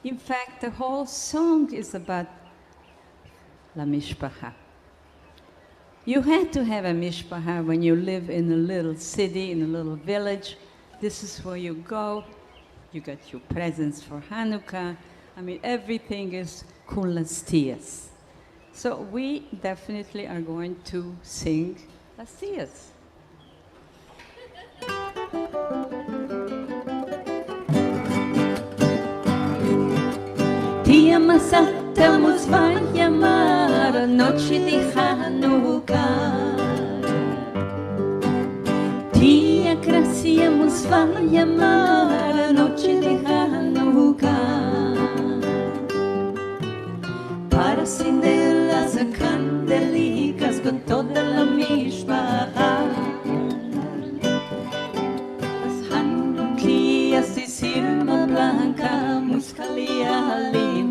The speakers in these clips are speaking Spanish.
In fact, the whole song is about La Mishpacha. You had to have a mishpacha when you live in a little city, in a little village. This is where you go. You get your presents for Hanukkah. I mean, everything is kulas tias. So we definitely are going to sing las tias. Tia Masata nos vai llamar a noche de Hanukkah. Tia Gracia nos vai llamar a noche de Hanukkah. Para acender las candelicas con toda la mishpacha. Las Hanukkías de sirma blanca, muscalia limpia.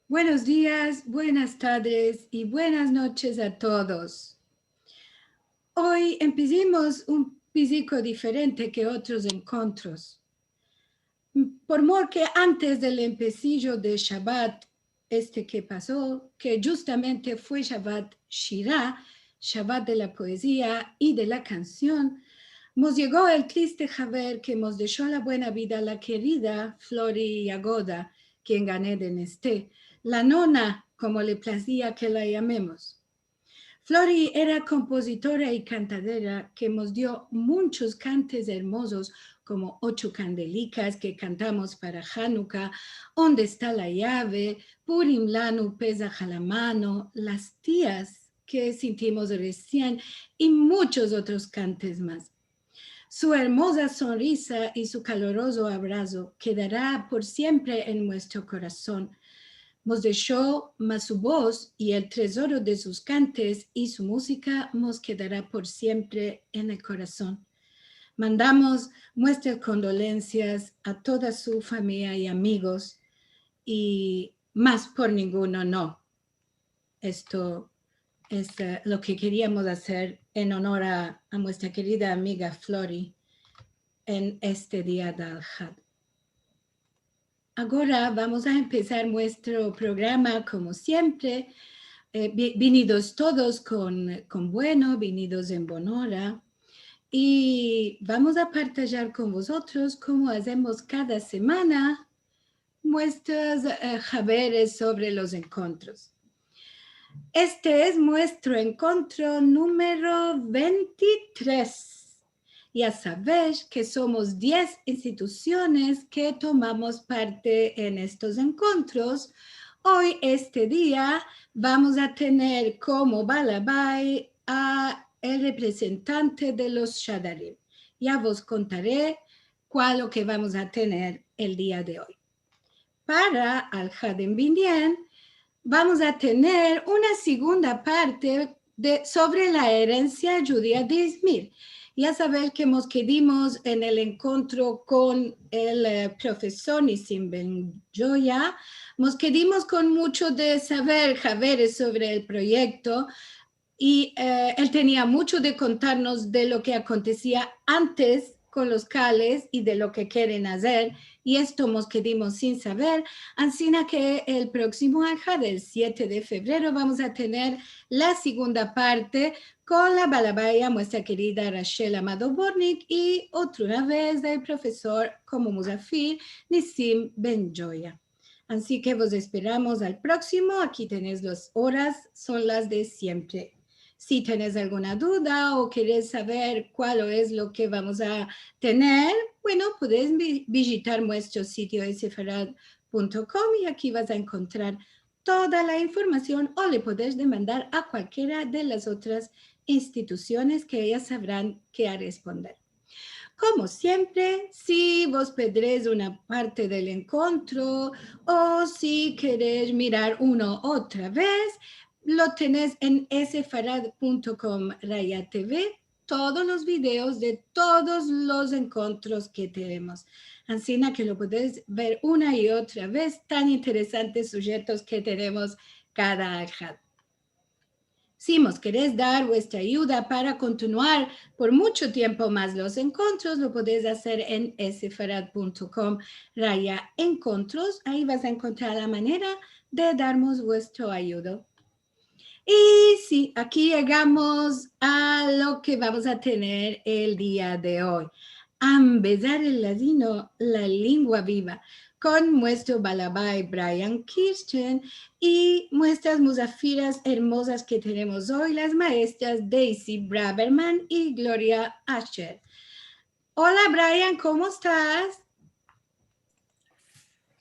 Buenos días, buenas tardes y buenas noches a todos. Hoy empecemos un poco diferente que otros encuentros. Por mor que antes del empecillo de Shabbat, que pasó, que justamente fue Shabbat Shirah, Shabbat de la poesía y de la canción, nos llegó el triste saber que nos dejó la buena vida la querida Flori Yagoda, quien gané de Nesté, la nona, como le placía que la llamemos. Flori era compositora y cantadera que nos dio muchos cantes hermosos como 8 candelicas que cantamos para Hanukkah, ¿Dónde está la llave?, Purim Lanu pesa la mano, Las tías que sentimos recién y muchos otros cantes más. Su hermosa sonrisa y su caloroso abrazo quedará por siempre en nuestro corazón. Nos dejó más su voz y el tesoro de sus cantes y su música nos quedará por siempre en el corazón. Mandamos nuestras condolencias a toda su familia y amigos y más por ninguno no. Esto es lo que queríamos hacer en honor a nuestra querida amiga Flori en este día del Had. Ahora vamos a empezar nuestro programa como siempre, venidos todos con bueno, venidos en bonora, y vamos a partillar con vosotros como hacemos cada semana nuestros saberes sobre los encuentros. Este es nuestro encuentro número 23. Ya sabéis que somos 10 instituciones que tomamos parte en estos encuentros. Hoy, este día, vamos a tener como balabay a el representante de los Shadarim. Ya vos contaré cuál es lo que vamos a tener el día de hoy. Para al Hadem Binyan, vamos a tener una segunda parte sobre la herencia judía de Izmir. Ya sabéis que nos quedamos en el encuentro con el profesor Nissim Ben Joya. Nos quedamos con mucho de saberes sobre el proyecto y él tenía mucho de contarnos de lo que acontecía antes con los cales y de lo que quieren hacer, y esto nos quedamos sin saber, así que el próximo Alja del 7 de febrero vamos a tener la segunda parte con la balabaya, nuestra querida Rachel Amado Bornik, y otra vez del profesor como Musafir Nissim Ben Joya. Así que vos esperamos al próximo. Aquí tenéis las horas, son las de siempre. Si tenés alguna duda o querés saber cuál es lo que vamos a tener, bueno, podés visitar nuestro sitio sefarad.com y aquí vas a encontrar toda la información, o le podés demandar a cualquiera de las otras instituciones que ellas sabrán qué responder. Como siempre, si vos pedréis una parte del encuentro o si queréis mirar uno otra vez, lo tenés en sfarad.com/TV todos los videos de todos los encuentros que tenemos. Así que lo puedes ver una y otra vez, tan interesantes sujetos que tenemos cada Ahad. Si nos queréis dar vuestra ayuda para continuar por mucho tiempo más los encuentros, lo podéis hacer en sefarad.com/encuentros. Ahí vas a encontrar la manera de darnos vuestro ayuda. Y sí, aquí llegamos a lo que vamos a tener el día de hoy. Ambezar el ladino, la lengua viva, con nuestro balabai Brian Kirsten y nuestras musafiras hermosas que tenemos hoy, las maestras Daisy Braverman y Gloria Asher. Hola Brian, ¿cómo estás?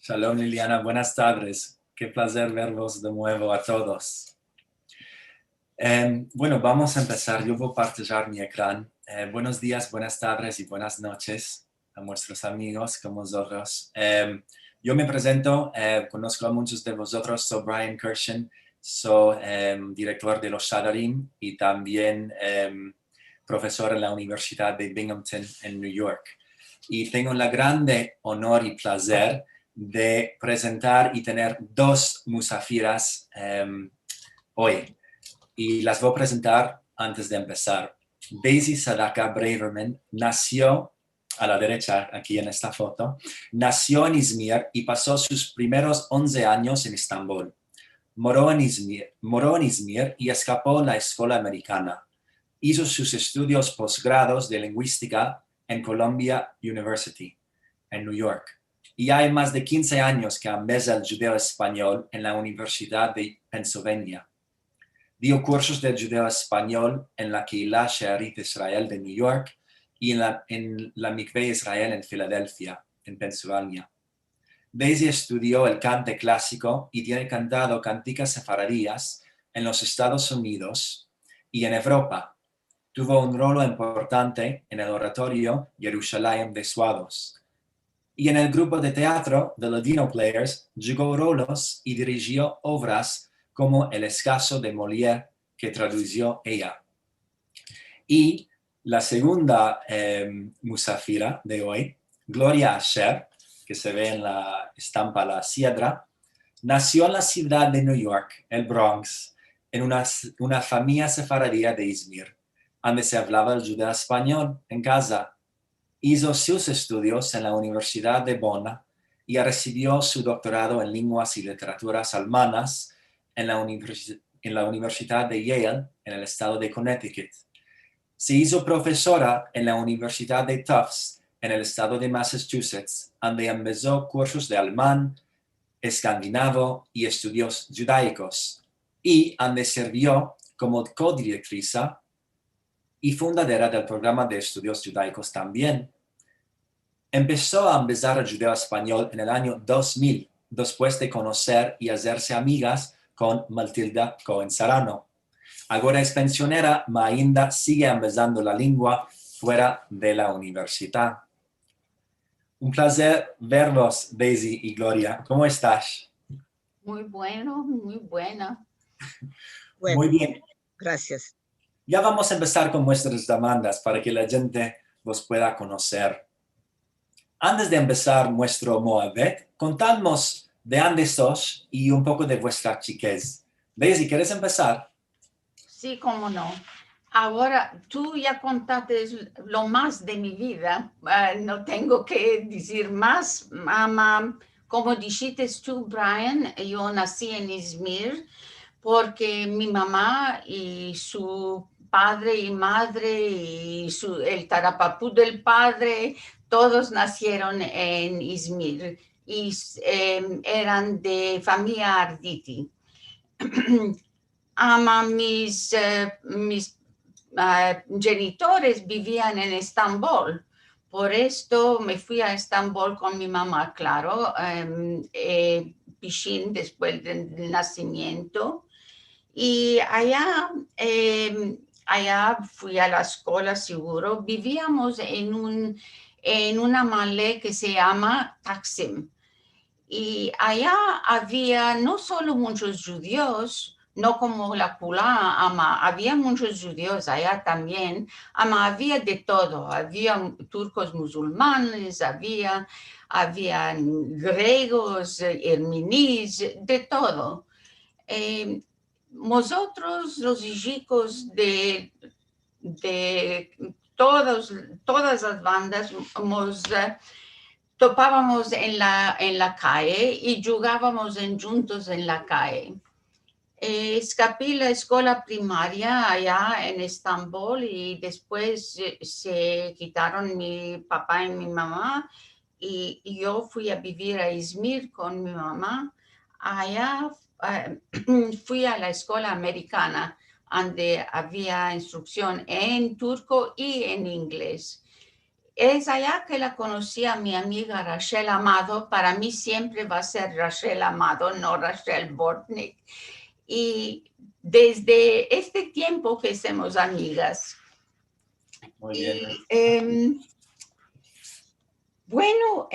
Shalom Liliana, buenas tardes. Qué placer verlos de nuevo a todos. Bueno, vamos a empezar. Yo voy a partillar mi ecrán. Buenos días, buenas tardes y buenas noches a nuestros amigos como vosotros. Yo me presento, conozco a muchos de vosotros, soy Brian Kirsten, soy director de los Shadarim y también profesor en la Universidad de Binghamton en New York. Y tengo el grande honor y placer de presentar y tener dos musafiras hoy. Y las voy a presentar antes de empezar. Daisy Sadaka Braverman nació a la derecha, aquí en esta foto, nació en Izmir y pasó sus primeros 11 años en Estambul. Moró en Izmir y escapó a la escuela americana. Hizo sus estudios posgrados de lingüística en Columbia University, en New York. Y hay más de 15 años que ambeza el judeo español en la Universidad de Pennsylvania. Dio cursos de judeo español en la Keilah Shearit Israel de New York y en la Mikveh Israel en Filadelfia, en Pensilvania. Daisy estudió el cante clásico y tiene cantado canticas sefaradías en los Estados Unidos y en Europa. Tuvo un rol importante en el oratorio Jerusalén de Suados. Y en el grupo de teatro de Ladino Players jugó roles y dirigió obras como El escaso de Molière, que tradució ella. Y la segunda musafira de hoy, Gloria Asher, que se ve en la estampa la siedra, nació en la ciudad de New York, el Bronx, en una familia sefaradía de Izmir, donde se hablaba el judeo español en casa. Hizo sus estudios en la Universidad de Bonn y recibió su doctorado en lenguas y literaturas alemanas en la Universidad de Yale, en el estado de Connecticut. Se hizo profesora en la Universidad de Tufts, en el estado de Massachusetts, donde empezó cursos de alemán, escandinavo y estudios judaicos, y donde sirvió como codirectriza y fundadora del programa de estudios judaicos también. Empezó a empezar el judeo español en el año 2000, después de conocer y hacerse amigas con Matilda Cohen Sarano. Ahora es pensionera, pero ainda sigue empezando la lengua fuera de la universidad. Un placer verlos, Daisy y Gloria. ¿Cómo estás? Muy bueno, muy buena. Bueno, Muy bien. gracias. Ya vamos a empezar con nuestras demandas para que la gente los pueda conocer. Antes de empezar nuestro Moabet, contadnos de dónde sos y un poco de vuestra chiquez. Daisy, ¿quieres empezar? Sí, cómo no. Ahora, tú ya contaste lo más de mi vida. No tengo que decir más. Mamá, como dijiste tú, Brian, yo nací en Izmir porque mi mamá y su padre y madre y el tarapapú del padre, todos nacieron en Izmir y eran de familia Arditi. Mis genitores vivían en Estambul. Por esto me fui a Estambul con mi mamá, claro, Pishin después del nacimiento. Y allá fui a la escuela seguro. Vivíamos en una malé que se llama Taksim. Y allá había no solo muchos judíos, no como la Pula, ama, había muchos judíos allá también, ama, había de todo, había turcos musulmanes, había griegos, herminíes, de todo. Nosotros, los chicos de todas las bandas, topábamos en la calle y jugábamos juntos en la calle. Escapé la escuela primaria allá en Estambul y después se quitaron mi papá y mi mamá y yo fui a vivir a Izmir con mi mamá. Allá fui a la escuela americana donde había instrucción en turco y en inglés. Es allá que la conocí a mi amiga Rachel Amado. Para mí siempre va a ser Rachel Amado, no Rachel Bortnick. Y desde este tiempo que somos amigas. Muy bien. Bueno,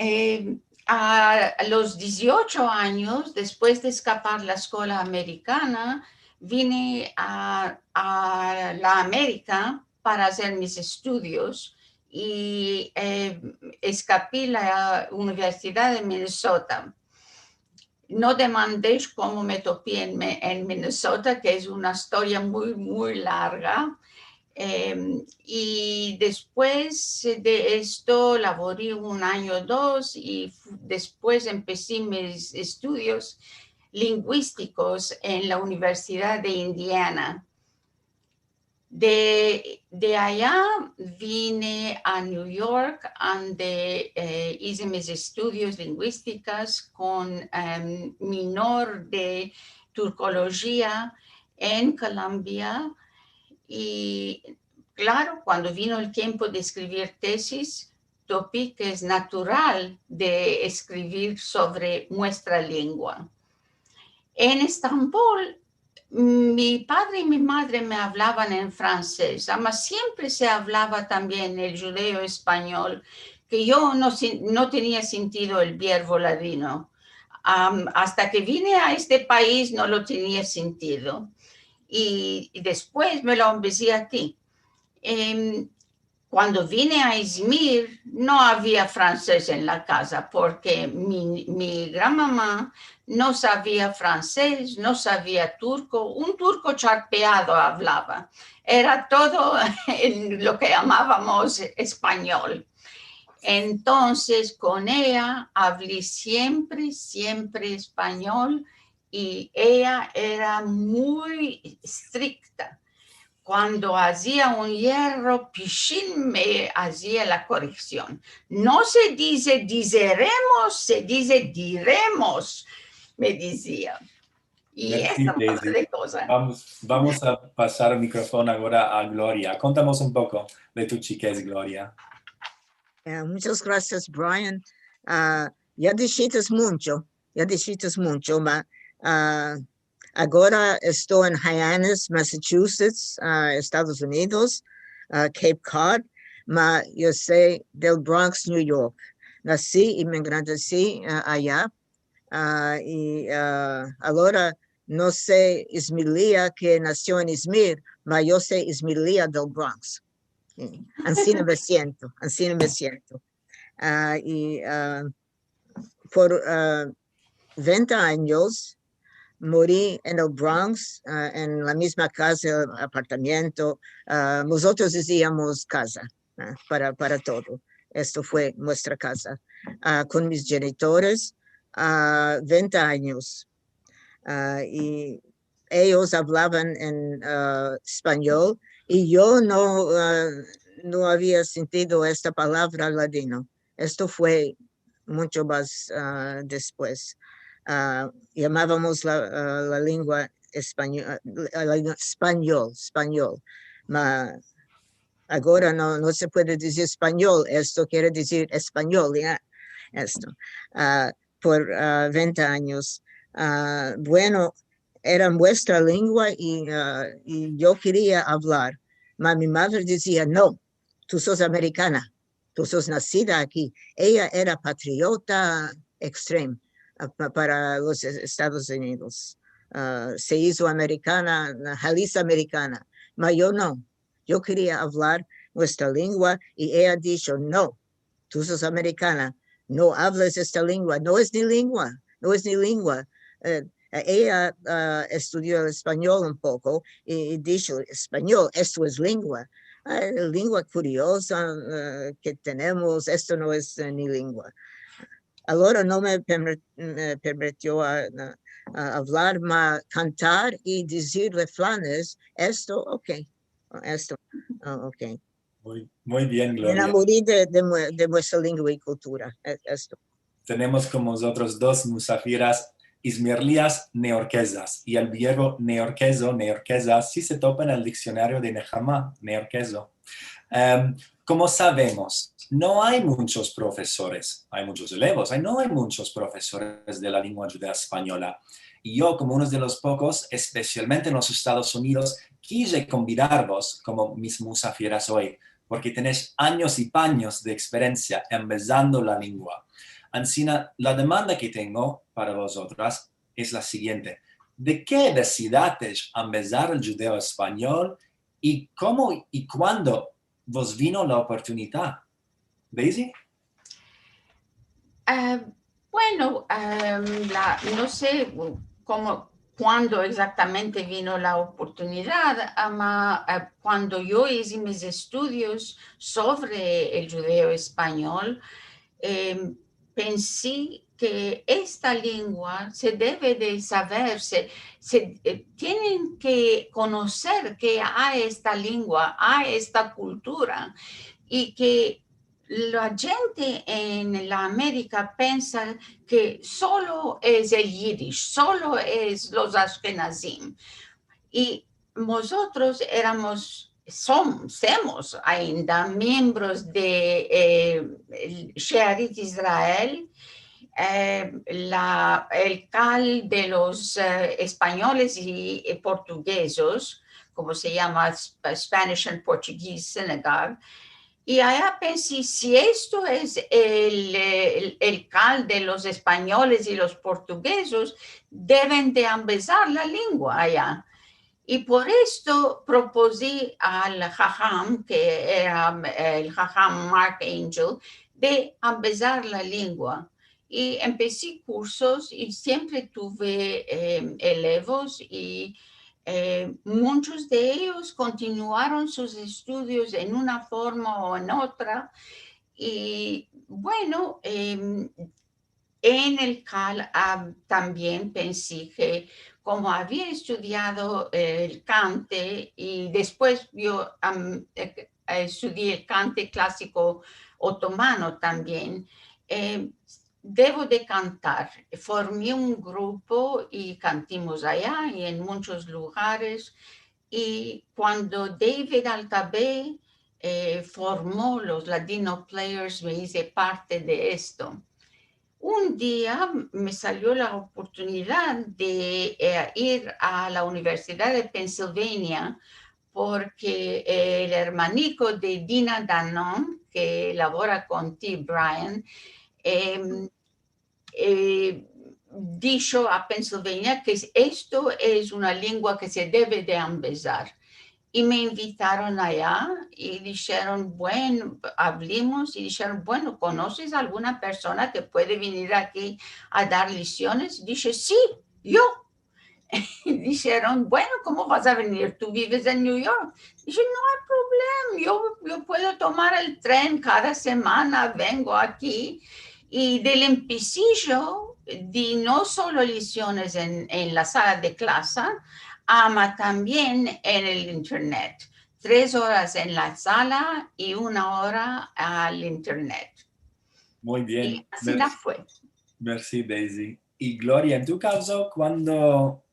a los 18 años, después de escapar la escuela americana, vine a la América para hacer mis estudios y escapé la Universidad de Minnesota. No demandé cómo me topé en Minnesota, que es una historia muy, muy larga. Y después de esto laboré 1 año o 2 y después empecé mis estudios lingüísticos en la Universidad de Indiana. De allá vine a New York, donde hice mis estudios lingüísticos con minor de turcología en Colombia. Y claro, cuando vino el tiempo de escribir tesis, topé que es natural de escribir sobre nuestra lengua. En Estambul, mi padre y mi madre me hablaban en francés, además siempre se hablaba también el judeo español, que yo no tenía sentido el verbo ladino. Hasta que vine a este país no lo tenía sentido. Y después me lo empecé aquí. Cuando vine a Izmir no había francés en la casa porque mi gran mamá no sabía francés, no sabía turco, un turco charpeado hablaba. Era todo en lo que llamábamos español. Entonces con ella hablé siempre español y ella era muy estricta. Cuando hacía un hierro, pichín me hacía la corrección. No se dice diseremos, se dice diremos, me decía. Y Merci, esta parte de cosas. Vamos a pasar el micrófono ahora a Gloria. Contamos un poco de tu chiquez, Gloria. Muchas gracias, Brian. Ya dijiste mucho, agora estoy en Hyannis, Massachusetts, Estados Unidos, Cape Cod, yo soy del Bronx, New York. Nací y me engrandecí allá. Y ahora no sé Ismilia que nació en Izmir, pero yo sé Ismilia del Bronx. Así me siento. Y por 20 años morí en el Bronx, en la misma casa, apartamento. Nosotros decíamos casa para todo. Esto fue nuestra casa. Con mis genitores, 20 años. Y ellos hablaban en español y yo no había sentido esta palabra ladino. Esto fue mucho más después. Llamábamos la lengua español. Ahora no se puede decir español, esto quiere decir español, ya. Esto. Por 20 años. Bueno, era nuestra lengua y yo quería hablar. Mi madre decía, no, tú sos americana, tú sos nacida aquí. Ella era patriota extrema para los Estados Unidos. se hizo americana, Jalisco americana, pero yo no. Yo quería hablar nuestra lengua y ella ha dicho, no, tú sos americana, no hablas esta lengua, no es ni lengua, no es ni lengua. Ella estudió el español un poco y dijo, español, esto es lengua. Lengua curiosa que tenemos, esto no es ni lengua. Ahora no me permitió hablar, cantar y decir refranes, esto, ok, esto, ok. Muy bien, Me Gloria. enamoré de nuestra lengua y cultura, esto. Tenemos como nosotros dos musafiras ismirlías neorquesas y el verbo neorquesa, sí se topa en el diccionario de Nehama, neorqueso. Como sabemos, no hay muchos profesores, hay muchos elevos, no hay muchos profesores de la lengua judía española. Y yo, como uno de los pocos, especialmente en los Estados Unidos, quise convidaros como mis musafiras hoy, porque tenéis años y años de experiencia empezando la lengua. Ancina, la demanda que tengo para vosotras es la siguiente. ¿De qué decidaste empezar el judeo español y cómo y cuándo vos vino la oportunidad? Daisy? Bueno, no sé cuándo exactamente vino la oportunidad, cuando yo hice mis estudios sobre el judeo español, pensé que esta lengua se debe de saber, tienen que conocer que hay esta lengua, hay esta cultura y que la gente en la América piensa que solo es el Yiddish, solo es los Ashkenazim. Y nosotros somos ainda miembros de Shearit Israel, el CAL de los españoles y portugueses, como se llama Spanish and Portuguese Synagogue. Y allá pensé, si esto es el CAL de los españoles y los portugueses, deben de empezar la lengua allá. Y por esto propuse al Jajam, que era el Jajam Mark Angel, de empezar la lengua. Y empecé cursos y siempre tuve elevos y muchos de ellos continuaron sus estudios en una forma o en otra. Y bueno, en el CAL también pensé que como había estudiado el cante y después yo estudié el cante clásico otomano también, debo de cantar. Formé un grupo y cantamos allá y en muchos lugares. Y cuando David Altabé formó los Ladino Players, me hice parte de esto. Un día me salió la oportunidad de ir a la Universidad de Pennsylvania porque el hermanico de Dina Danon, que labora con T. Bryan, dijo a Pennsylvania que esto es una lengua que se debe de empezar. Y me invitaron allá y dijeron, bueno, hablemos y dijeron, bueno, ¿conoces a alguna persona que puede venir aquí a dar lecciones? Dije, sí, yo. Y dijeron, bueno, ¿cómo vas a venir? ¿Tú vives en New York? Dije, no hay problema, yo puedo tomar el tren cada semana, vengo aquí. Y del empecillo di no solo lecciones en la sala de clase, también en el internet. 3 horas en la sala y 1 hora al internet. Muy bien. Y así la fue. Merci, Daisy. Y Gloria, en tu caso, ¿cuándo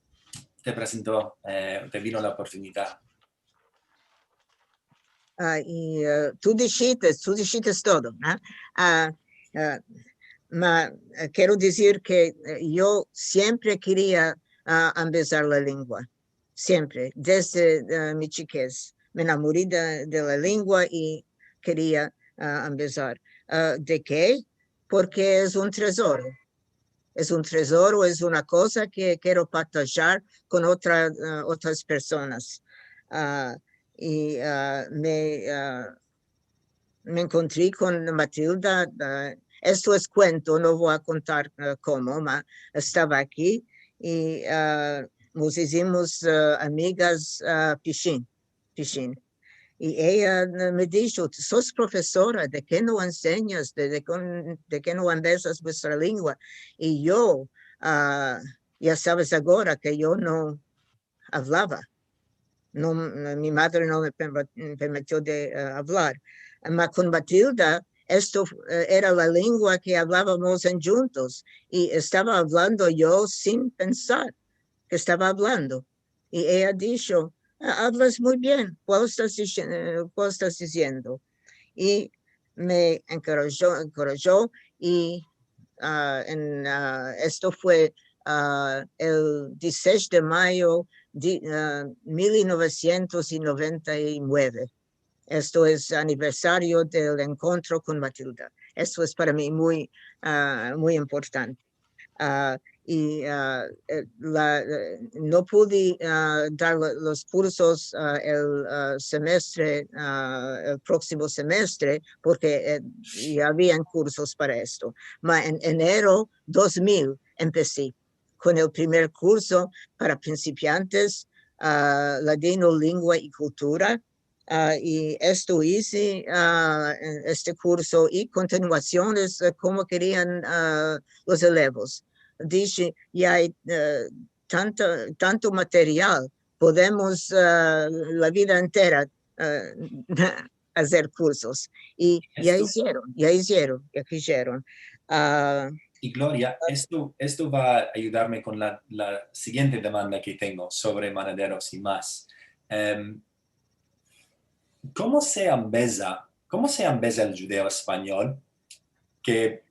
te presentó, te vino la oportunidad? Tú dijiste todo, ¿no? Quiero decir que yo siempre quería empezar la lengua, siempre, desde mi chiquez. Me enamoré de la lengua y quería empezar. ¿De qué? Porque es un tesoro. es un tesoro, es una cosa que quiero partager con otras personas. Me encontré con Matilda. Esto es cuento, no voy a contar cómo, estaba aquí y nos hicimos amigas Pichín. Y ella me dijo, sos profesora, ¿de qué no enseñas? ¿De qué no empiezas vuestra lengua? Y yo, ya sabes ahora que yo no hablaba. No, mi madre no me permitió de hablar. Pero con Matilda, esto era la lengua que hablábamos en juntos. Y estaba hablando yo sin pensar que estaba hablando. Y ella dijo, hablas muy bien, ¿cuál estás diciendo? Y me encorajó y esto fue el 16 de mayo de 1999. Esto es aniversario del encuentro con Matilda. Esto es para mí muy importante. No pude dar los cursos el próximo semestre, porque ya habían cursos para esto. En enero 2000 empecé con el primer curso para principiantes, Ladino, Lengua y Cultura. Y esto hice este curso y continuaciones como querían los elevos. Dije, ya hay tanto material, podemos la vida entera hacer cursos. Y ya hicieron. Y Gloria, esto va a ayudarme con la siguiente demanda que tengo sobre manaderos y más. ¿Cómo se embesa el judeo español, que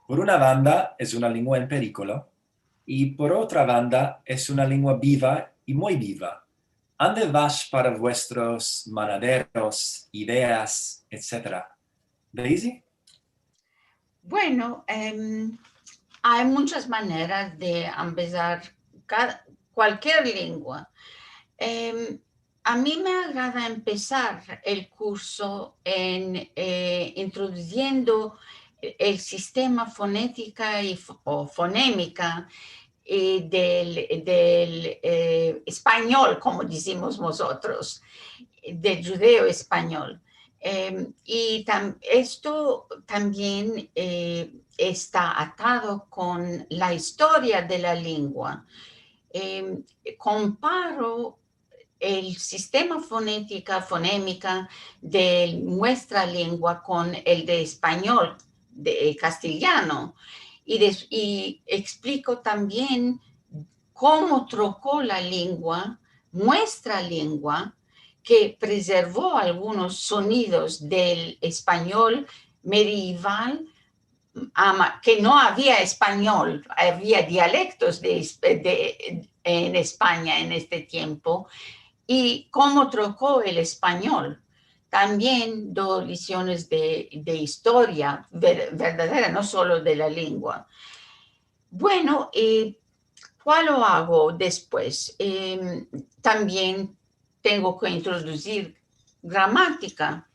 por una banda es una lengua en peligro y por otra banda es una lengua viva y muy viva? ¿Dónde vas para vuestros manaderos, ideas, etcétera? Daisy? Bueno, hay muchas maneras de empezar cualquier lengua. A mí me agrada empezar el curso introduciendo el sistema fonética o fonémica del español, como decimos nosotros, del judeo español. Y esto también está atado con la historia de la lengua. Comparo el sistema fonémica de nuestra lengua con el de español, de castellano, y explico también cómo trocó la lengua, nuestra lengua, que preservó algunos sonidos del español medieval, que no había español, había dialectos en España en este tiempo, y cómo trocó el español. También doy lecciones de historia verdadera, no solo de la lengua. Bueno, ¿cuál lo hago después? También tengo que introducir gramática.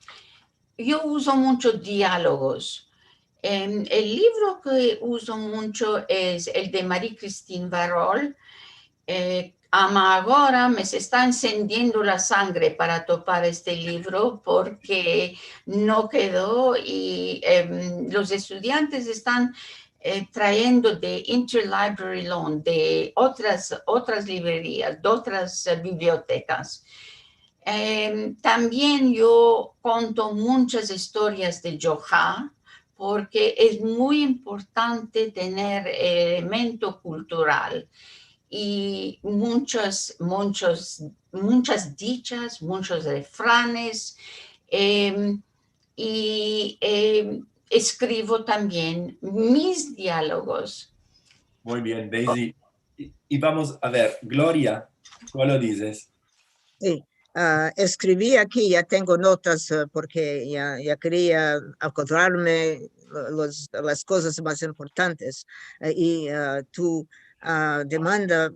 Yo uso muchos diálogos. El libro que uso mucho es el de Marie-Christine Barol. Ahora me se está encendiendo la sangre para topar este libro porque no quedó y los estudiantes están trayendo de Interlibrary Loan, de otras librerías, de otras bibliotecas. También yo cuento muchas historias de Johá, porque es muy importante tener elemento cultural y muchas dichas, muchos refranes, y escribo también mis diálogos. Muy bien, Daisy. Y vamos a ver, Gloria, ¿cuál lo dices? Sí, Escribí aquí, ya tengo notas porque ya quería acordarme las cosas más importantes. Y tu demanda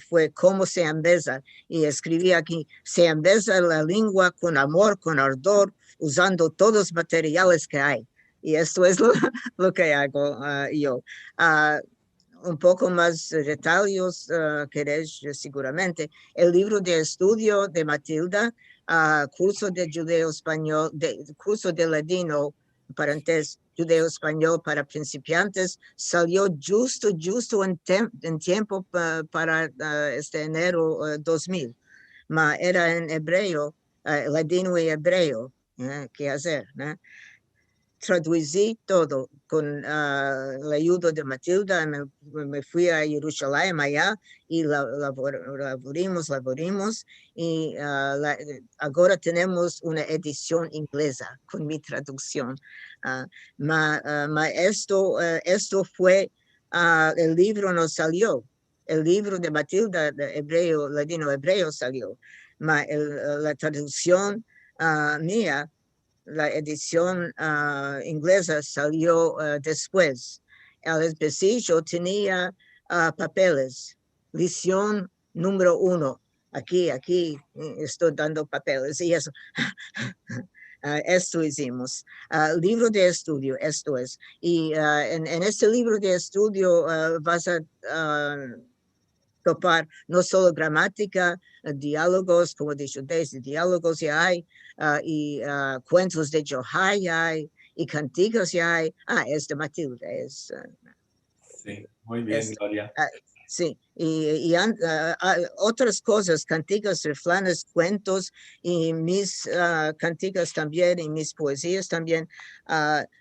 fue cómo se embesa. Y escribí aquí, se embesa la lengua con amor, con ardor, usando todos los materiales que hay. Y esto es lo que hago yo. Un poco más detalles queréis seguramente. El libro de estudio de Matilda, curso de judeo-español, curso de ladino, paréntesis, judeo-español para principiantes, salió justo en tiempo para este enero 2000. Era en hebreo, ladino y hebreo. ¿Qué hacer? Traducí todo con la ayuda de Matilda. Me fui a Jerusalén allá y laborimos y ahora tenemos una edición inglesa con mi traducción. Esto fue, el libro no salió, el libro de Matilda de hebreo, ladino hebreo salió, la traducción mía, la edición inglesa salió después. Al empecillo tenía papeles, lección número 1. Aquí estoy dando papeles y eso. Esto hicimos. Libro de estudio, esto es. Y en este libro de estudio vas a topar no solo gramática, diálogos, como dicho, desde diálogos ya hay, y cuentos de Johai ya hay, y canticos ya hay. Es de Matilda. Sí, muy bien, Gloria. Sí, y otras cosas, canticas, refranes, cuentos, y mis canticas también, y mis poesías también.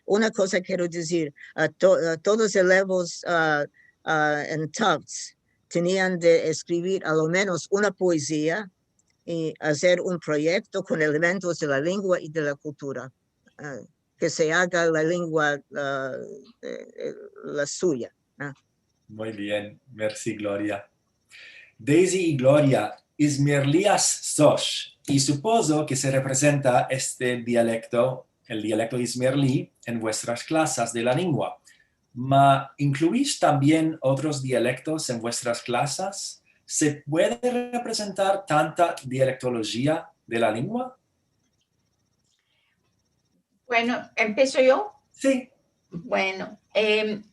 Una cosa quiero decir, todos los elevos en Tufts tenían de escribir a lo menos una poesía y hacer un proyecto con elementos de la lengua y de la cultura, que se haga la lengua la suya. Muy bien, merci, Gloria. Daisy y Gloria, Ismirlias sos, y supongo que se representa este dialecto, el dialecto ismirlí, en vuestras clases de la lengua. ¿Ma incluís también otros dialectos en vuestras clases? ¿Se puede representar tanta dialectología de la lengua? Bueno, ¿empiezo yo? Sí. Bueno,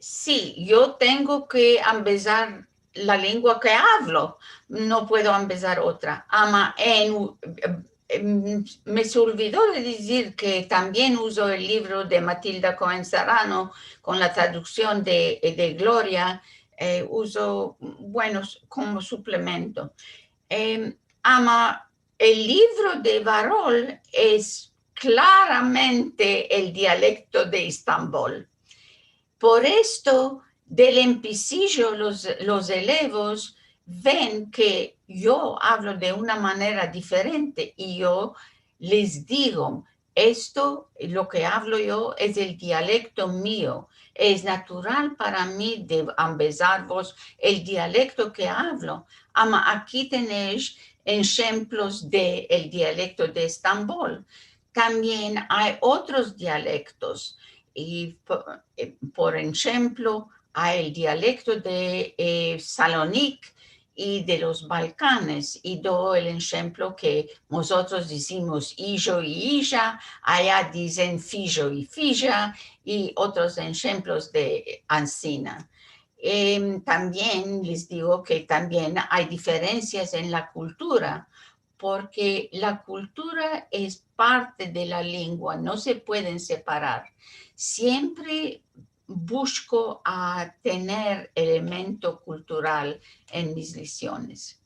sí, yo tengo que empezar la lengua que hablo, no puedo empezar otra. Me se olvidó de decir que también uso el libro de Matilda Cohen Serrano con la traducción de Gloria, uso, bueno, como suplemento. El libro de Varol es claramente el dialecto de Estambul. Por esto, del empecillo, los elevos ven que yo hablo de una manera diferente y yo les digo, esto, lo que hablo yo, es el dialecto mío. Es natural para mí de empezaros el dialecto que hablo. Aquí tenéis ejemplos del dialecto de Estambul. También hay otros dialectos. Y por ejemplo, hay el dialecto de Salónica y de los Balcanes. Y doy el ejemplo que nosotros decimos illo y illa, allá dicen fillo y filla, y otros ejemplos de Ancina. También les digo que también hay diferencias en la cultura, porque la cultura es parte de la lengua, no se pueden separar. Siempre busco a tener elemento cultural en mis lecciones.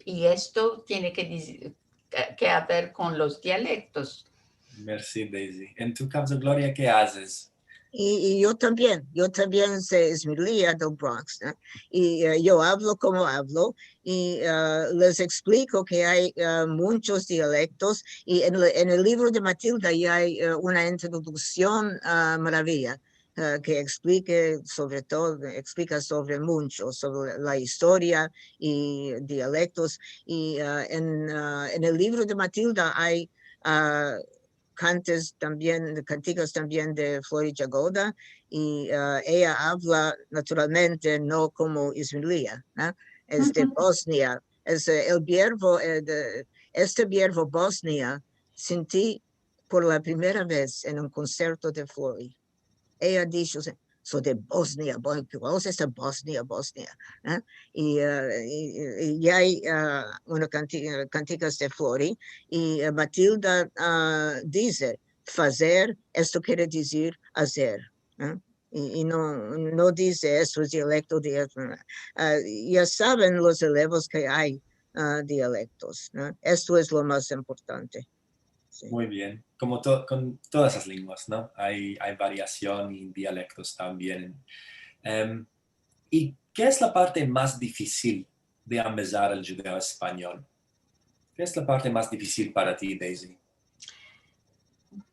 Y esto tiene que ver con los dialectos. Merci, Daisy. En tu caso, Gloria, ¿qué haces? Y yo también sé Ismirlía del Bronx, ¿no? Y yo hablo como hablo y les explico que hay muchos dialectos y en el libro de Matilda ya hay una introducción maravilla. que explica sobre mucho, sobre la historia y dialectos. Y en el libro de Matilda hay canticas también de Flor y Jagoda, y ella habla naturalmente no como Ismailia, ¿no? Es de Bosnia, es el verbo, este verbo Bosnia sentí por la primera vez en un concierto de Flori. Ella dijo, soy de Bosnia, vamos a Bosnia, ¿eh? Y hay una canticas de Flori, y Matilda dice, fazer, esto quiere decir hacer, ¿eh? Y no dice eso es dialecto de ya saben los elevos que hay dialectos, ¿no? Esto es lo más importante. Sí. Muy bien, como con todas las lenguas, ¿no? Hay variación y dialectos también. ¿Y qué es la parte más difícil de empezar el judeo español? ¿Qué es la parte más difícil para ti, Daisy?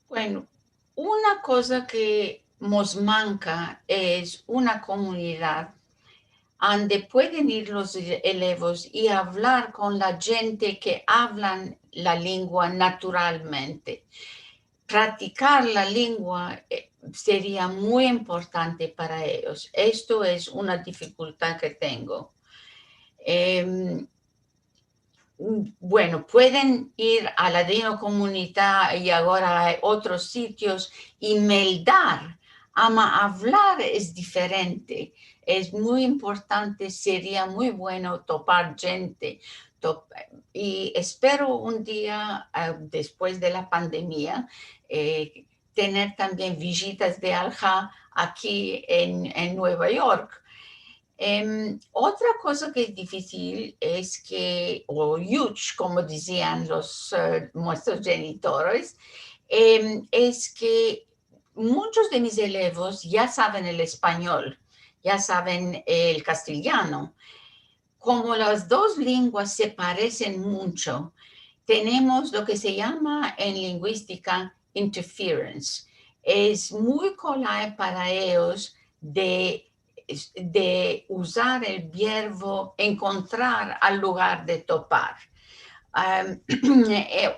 Bueno, una cosa que nos manca es una comunidad donde pueden ir los elevos y hablar con la gente que hablan la lengua naturalmente. Practicar la lengua sería muy importante para ellos. Esto es una dificultad que tengo. Bueno, pueden ir a la Dino Comunidad y ahora hay otros sitios y meldar. Ama hablar es diferente. Es muy importante, sería muy bueno topar gente. Y espero un día, después de la pandemia, tener también visitas de Alja aquí en Nueva York. Otra cosa que es difícil es que, o huge, como decían nuestros genitores, es que muchos de mis elevos ya saben el español, ya saben el castellano. Como las dos lenguas se parecen mucho, tenemos lo que se llama en lingüística interference. Es muy común para ellos de usar el verbo encontrar al lugar de topar,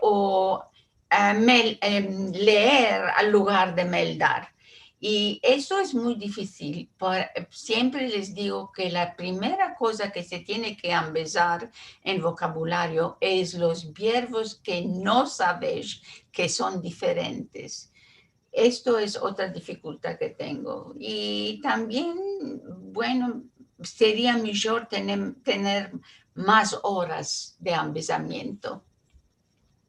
o leer al lugar de meldar. Y eso es muy difícil. Siempre les digo que la primera cosa que se tiene que empezar en vocabulario es los verbos que no sabes que son diferentes. Esto es otra dificultad que tengo. Y también, bueno, sería mejor tener más horas de empezamiento.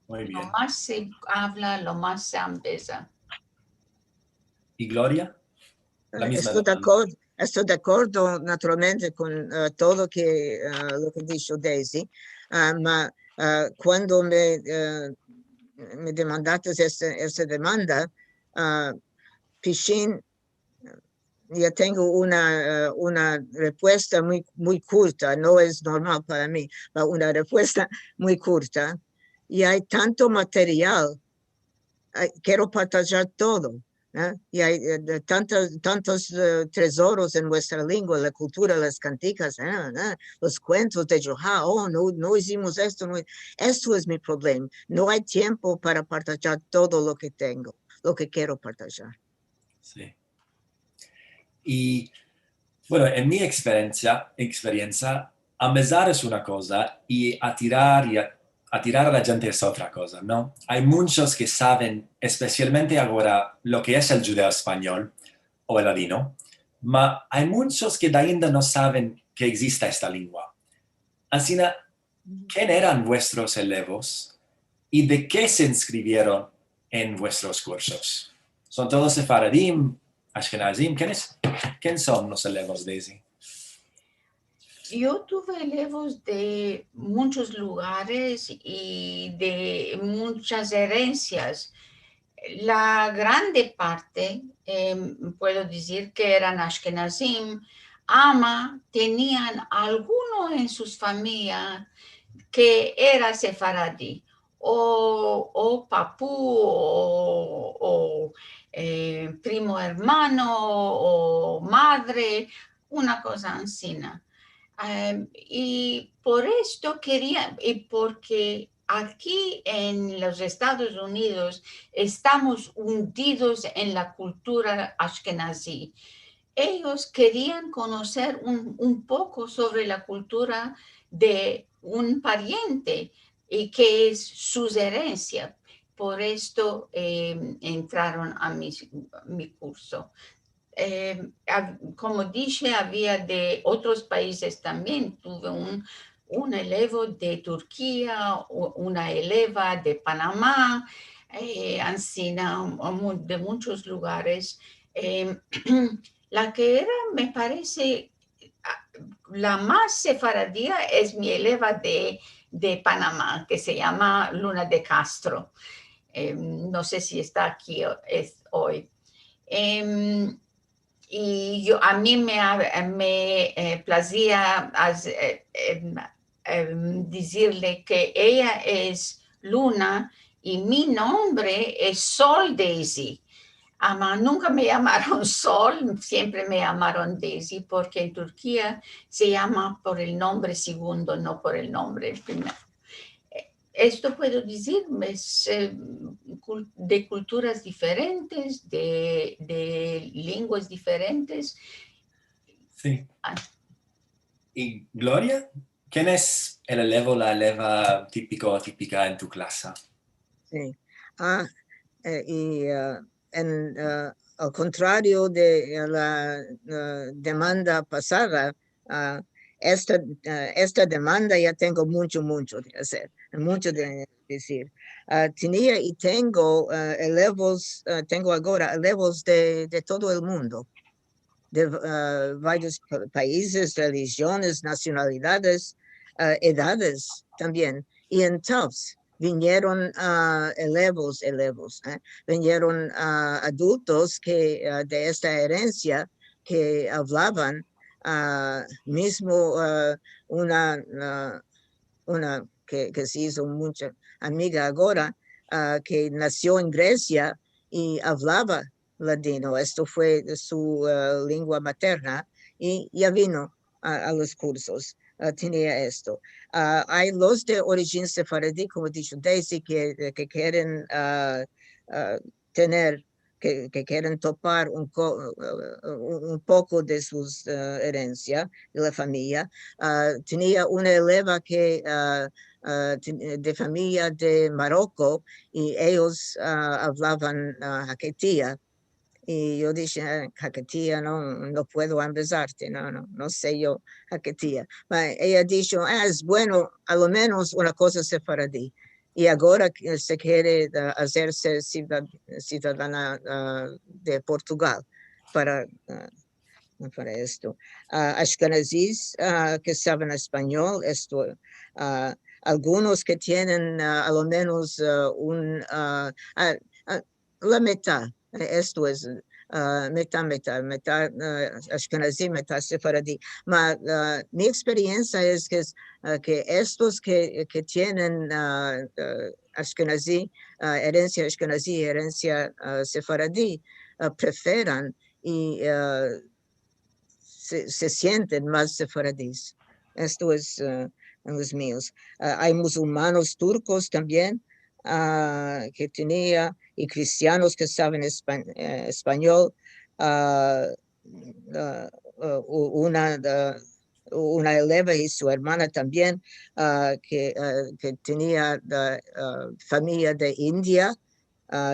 Muy bien. Lo más se habla, lo más se empieza. ¿Y Gloria? La misma Estoy de acuerdo naturalmente con todo lo que dijo Daisy, cuando me demandaste esta demanda, Pichín, ya tengo una respuesta muy corta, no es normal para mí, pero una respuesta muy corta. Y hay tanto material, quiero partajar todo. Y hay tantos tesoros en nuestra lengua, la cultura, las canticas, los cuentos de Johá. No hicimos esto. Esto es mi problema. No hay tiempo para partajar todo lo que tengo, lo que quiero partajar. Sí. Y bueno, en mi experiencia, empezar es una cosa y atirar a la gente es otra cosa, ¿no? Hay muchos que saben, especialmente ahora, lo que es el judeo español o el ladino, pero hay muchos que ainda no saben que existe esta lengua. Así, ¿quién eran vuestros elevos y de qué se inscribieron en vuestros cursos? ¿Son todos sefaradim, ashkenazim? ¿Quién son los elevos, Daisy? Yo tuve elevos de muchos lugares y de muchas herencias. La grande parte, puedo decir que eran ashkenazim, tenían alguno en sus familias que era sefaradí, o papú, o primo hermano o madre, una cosa así. Y por esto quería, y porque aquí en los Estados Unidos estamos hundidos en la cultura ashkenazí. Ellos querían conocer un poco sobre la cultura de un pariente y qué es su herencia. Por esto entraron a mi curso. Como dije, había de otros países también. Tuve un elevo de Turquía, una eleva de Panamá, de muchos lugares. La que era, me parece, la más sefaradía es mi eleva de Panamá, que se llama Luna de Castro. No sé si está aquí hoy. Y a mí me placía decirle que ella es Luna y mi nombre es Sol Daisy. Nunca me llamaron Sol, siempre me llamaron Daisy, porque en Turquía se llama por el nombre segundo, no por el nombre primero. Esto puedo decir, es de culturas diferentes, de lenguas diferentes. Sí. Ah. Y Gloria, ¿quién es el elevo, la eleva típico o típica en tu clase? Sí. Al contrario de la demanda pasada, esta demanda ya tengo mucho de hacer, mucho de decir. Tenía y tengo elevos, tengo ahora elevos de todo el mundo, de varios países, religiones, nacionalidades, edades también. Y en Tufts vinieron elevos, vinieron adultos que de esta herencia que hablaban mismo una que se hizo mucha amiga ahora, que nació en Grecia y hablaba ladino. Esto fue su lengua materna y ya vino a los cursos. Tenía esto. Hay los de origen sefaradí, como he dicho Daisy, que quieren tener, que quieren topar un poco de sus herencia de la familia. Tenía una eleva que de familia de Marruecos y ellos hablaban jaquetía. Y yo dije, jaquetía, no puedo empezarte, no sé yo jaquetía. Ella dijo, es bueno, a lo menos una cosa sefaradí. Y ahora se quiere hacerse ciudadana de Portugal para esto. Ashkenazis que saben español, esto, algunos que tienen a lo menos la mitad. Esto es mitad Ashkenazí, mitad sefaradí. Mi experiencia es que estos que tienen Ashkenazí, herencia Ashkenazí, herencia sefaradí, preferan y se sienten más sefaradíes. Esto es en los míos. Hay musulmanos turcos también que tenía y cristianos que saben español. Una eleva y su hermana también que tenía familia de India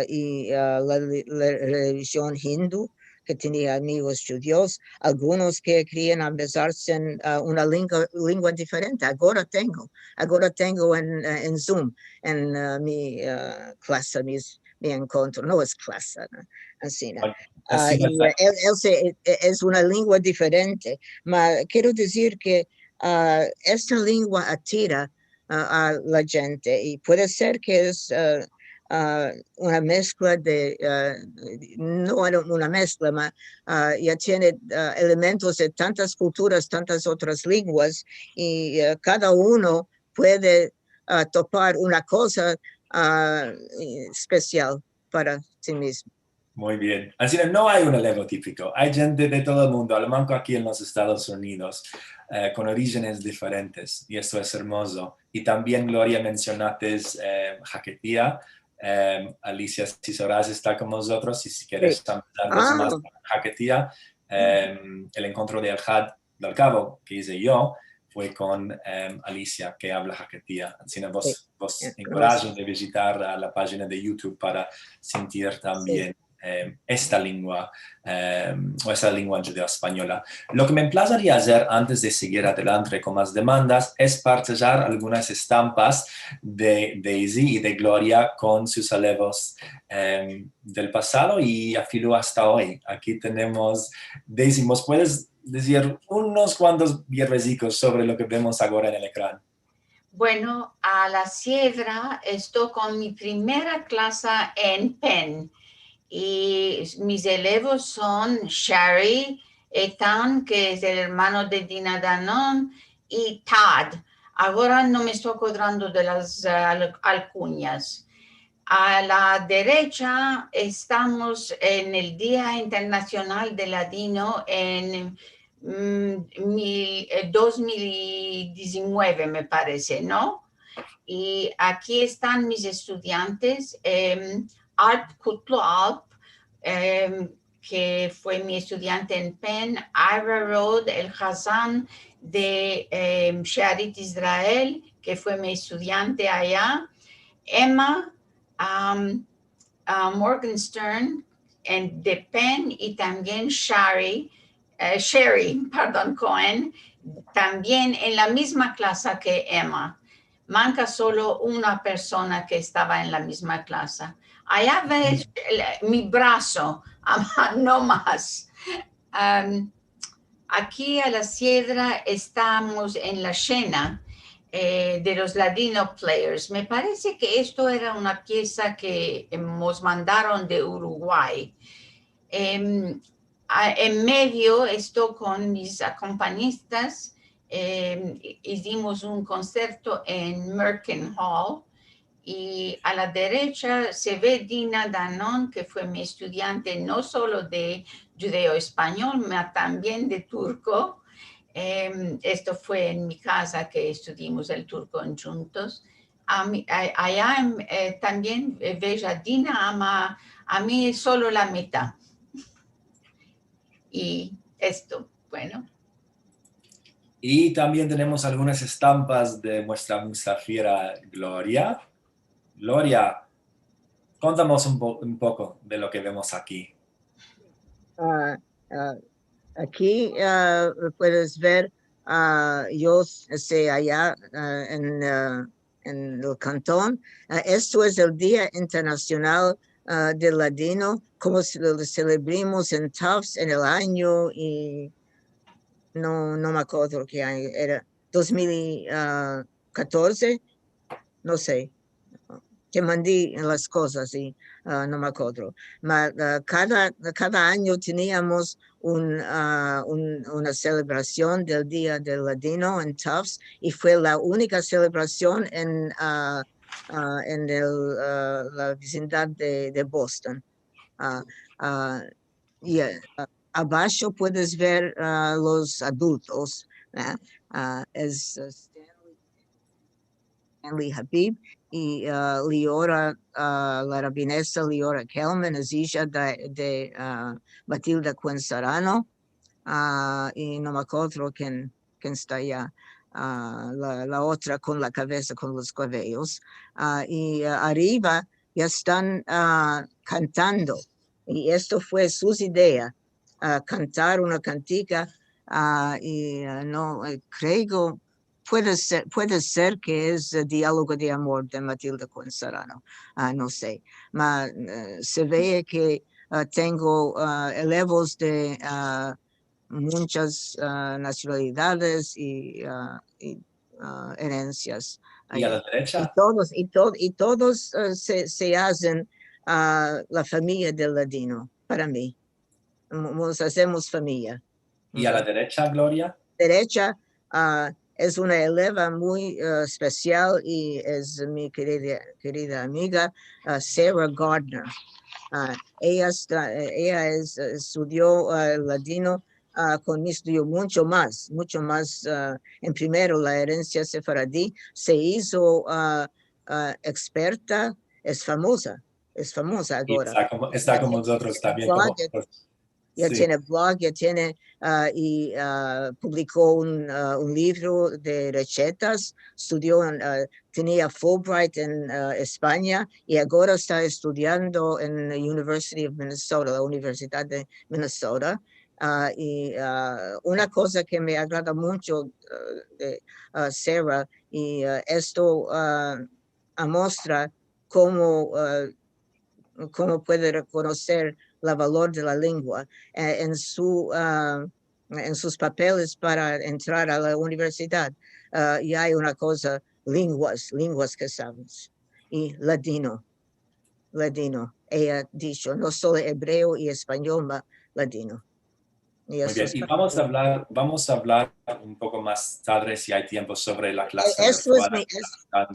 y la religión hindú, que tenía amigos judíos, algunos que querían empezarse en una lengua diferente. Ahora tengo en Zoom, en mi clase, mi encuentro, no es clase, ¿no? Así, ¿no? Es una lengua diferente, pero quiero decir que esta lengua atira a la gente y puede ser que es una mezcla no era una mezcla, ya tiene elementos de tantas culturas, tantas otras lenguas, y cada uno puede topar una cosa especial para sí mismo. Muy bien. Así que no hay un elevo típico. Hay gente de todo el mundo, al manco aquí en los Estados Unidos, con orígenes diferentes. Y esto es hermoso. Y también, Gloria, mencionaste Jaquetía. Alicia Cisoraz está con nosotros. Y si quieres hablarnos más de Jaquetía, el encuentro de El Had del Cabo que hice yo fue con Alicia, que habla Jaquetía. Así que vos encorajo de visitar la página de YouTube para sentir también esta lengua o esa lengua judeo-española. Lo que me placería hacer antes de seguir adelante con más demandas es partillar algunas estampas de Daisy y de Gloria con sus alevos del pasado y afilo hasta hoy. Aquí tenemos, Daisy, ¿nos puedes decir unos cuantos versículos sobre lo que vemos ahora en el ecrán? Bueno, a la siembra estoy con mi primera clase en Penn. Y mis elevos son Shari, Ethan, que es el hermano de Dina Danon, y Todd. Ahora no me estoy acordando de las alcuñas. A la derecha estamos en el Día Internacional del Ladino en 2019, me parece, ¿no? Y aquí están mis estudiantes. Art Kutlu Alp, que fue mi estudiante en Penn, Ira Road, el Hazan de Shearit Israel, que fue mi estudiante allá, Emma Morgenstern de Penn y también Sherry Cohen, también en la misma clase que Emma. Manca solo una persona que estaba en la misma clase. Allá ves mi brazo, no más. Aquí a la sierra estamos en la cena de los Ladino Players. Me parece que esto era una pieza que nos mandaron de Uruguay. En medio estoy con mis acompañistas. Hicimos un concierto en Merkin Hall y a la derecha se ve Dina Danon, que fue mi estudiante no solo de judeo-español, sino también de turco. Esto fue en mi casa que estudiamos el turco juntos. Allá también veía Dina ama a mí solo la mitad. Y esto, bueno. Y también tenemos algunas estampas de nuestra musafira Gloria. Gloria, contamos un poco de lo que vemos aquí. Aquí puedes ver, yo estoy allá en el cantón. Esto es el Día Internacional del Ladino, como lo celebramos en Tufts en el año, y no me acuerdo qué año era, 2014, no sé, que mandé las cosas y no me acuerdo. Cada año teníamos una celebración del Día del Ladino en Tufts y fue la única celebración en la vecindad de Boston. Y abajo puedes ver los adultos. Es Stanley Habib y Liora, la rabinesa Liora Kelman, es hija de Matilda Cuenzarano, y no me acuerdo quién está allá, la otra con la cabeza, con los cabellos, y arriba ya están cantando, y esto fue su idea, cantar una cantica, y no creo. Puede ser que es Diálogo de Amor de Matilda Cuenzarano, no sé. Se ve que tengo elevos de muchas nacionalidades y herencias. Y a la derecha. Y todos se hacen la familia del ladino, para mí. Nos hacemos familia. Y a la derecha, Gloria. Derecha, es una eleva muy especial y es mi querida amiga Sarah Gardner. Ella estudió ladino, conmigo estudió mucho más. En primero, la herencia sefaradí se hizo experta, es famosa Y ahora. está como nosotros también. Como, Ya sí. tiene blog, ya tiene y publicó un libro de recetas, estudió, tenía Fulbright en España y ahora está estudiando en la University of Minnesota, la Universidad de Minnesota. Y una cosa que me agrada mucho de Sarah, y esto muestra cómo puede reconocer el valor de la lengua en sus papeles para entrar a la universidad. Y hay una cosa, lenguas que sabemos. Y ladino. Ella ha dicho, no solo hebreo y español, mas ladino. Muy bien, y vamos a hablar un poco más tarde, si hay tiempo, sobre la clase Eso es virtual.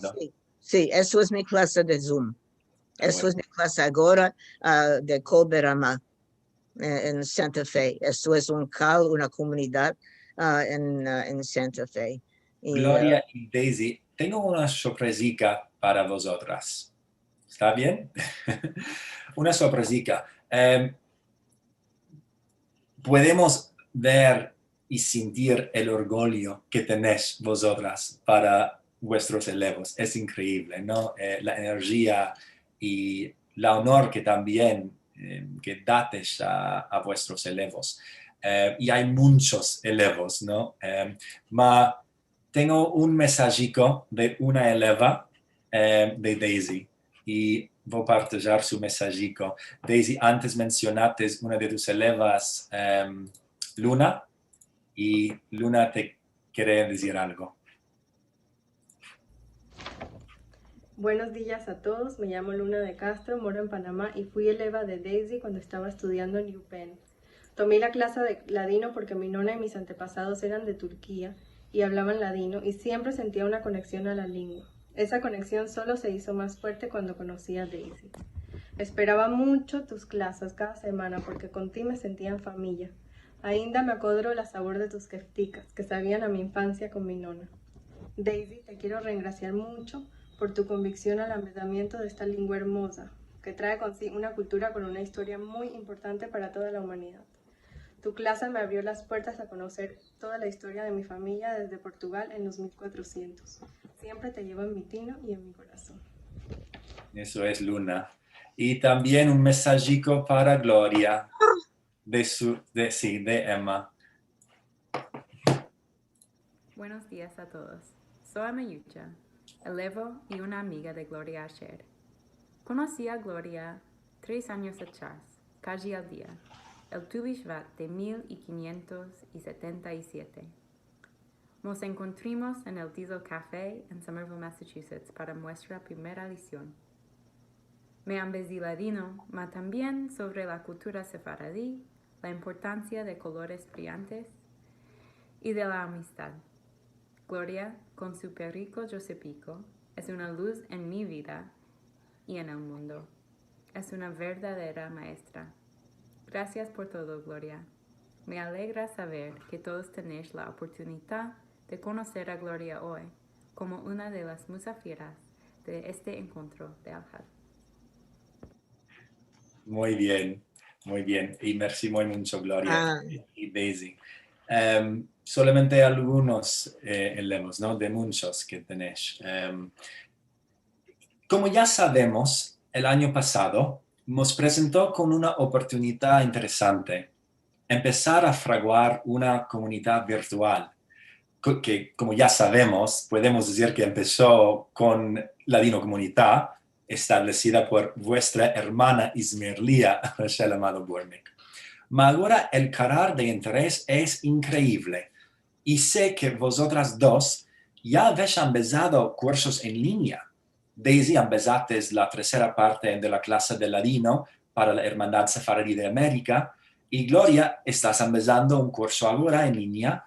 sí, eso es mi clase de Zoom. Eso es mi clase ahora de Colberama en Santa Fe. Eso es una comunidad en Santa Fe. Gloria y Daisy, tengo una sorpresica para vosotras. ¿Está bien? Una sorpresica. Podemos ver y sentir el orgullo que tenéis vosotras para vuestros elevos. Es increíble, ¿no? La energía y la honor que también que dates a vuestros elevos. Y hay muchos elevos, ¿no? Ma tengo un mensajico de una eleva de Daisy y voy a partillar su mensajico. Daisy, antes mencionaste una de tus elevas, Luna, y Luna te quiere decir algo. Buenos días a todos, me llamo Luna de Castro, moro en Panamá y fui eleva de Daisy cuando estaba estudiando en UPenn. Tomé la clase de ladino porque mi nona y mis antepasados eran de Turquía y hablaban ladino y siempre sentía una conexión a la lengua. Esa conexión solo se hizo más fuerte cuando conocí a Daisy. Esperaba mucho tus clases cada semana porque con ti me sentía en familia. Ainda me acodro la sabor de tus kefticas que sabían a mi infancia con mi nona. Daisy, te quiero reengraciar mucho por tu convicción al ampliamiento de esta lengua hermosa, que trae consigo una cultura con una historia muy importante para toda la humanidad. Tu clase me abrió las puertas a conocer toda la historia de mi familia desde Portugal en los 1400. Siempre te llevo en mi tino y en mi corazón. Eso es Luna. Y también un mensajico para Gloria, de Emma. Buenos días a todos. Soy Mayucha, elevo y una amiga de Gloria Asher. Conocí a Gloria 3 años atrás, casi al día, el Tu B'Shvat de 1577. Nos encontramos en el Diesel Café en Somerville, Massachusetts, para nuestra primera lección. Me embellecí ladino, mas también sobre la cultura sefaradí, la importancia de colores brillantes y de la amistad. Gloria, con su perrico Josepico, es una luz en mi vida y en el mundo. Es una verdadera maestra. Gracias por todo, Gloria. Me alegra saber que todos tenéis la oportunidad de conocer a Gloria hoy como una de las musafiras de este encuentro de Al-Had. Muy bien. Y merci muy mucho, Gloria y Daisy. Solamente algunos elevos, ¿no? De muchos que tenéis. Como ya sabemos, el año pasado nos presentó con una oportunidad interesante. Empezar a fraguar una comunidad virtual que, como ya sabemos, podemos decir que empezó con Ladino Comunidad, establecida por vuestra hermana Ismirlia, Rachel Amado Burnick. Pero ahora el carácter de interés es increíble y sé que vosotras dos ya habéis empezado cursos en línea. Daisy empezaste la tercera parte de la clase de Ladino para la Hermandad Sefaradí de América y Gloria estás empezando un curso ahora en línea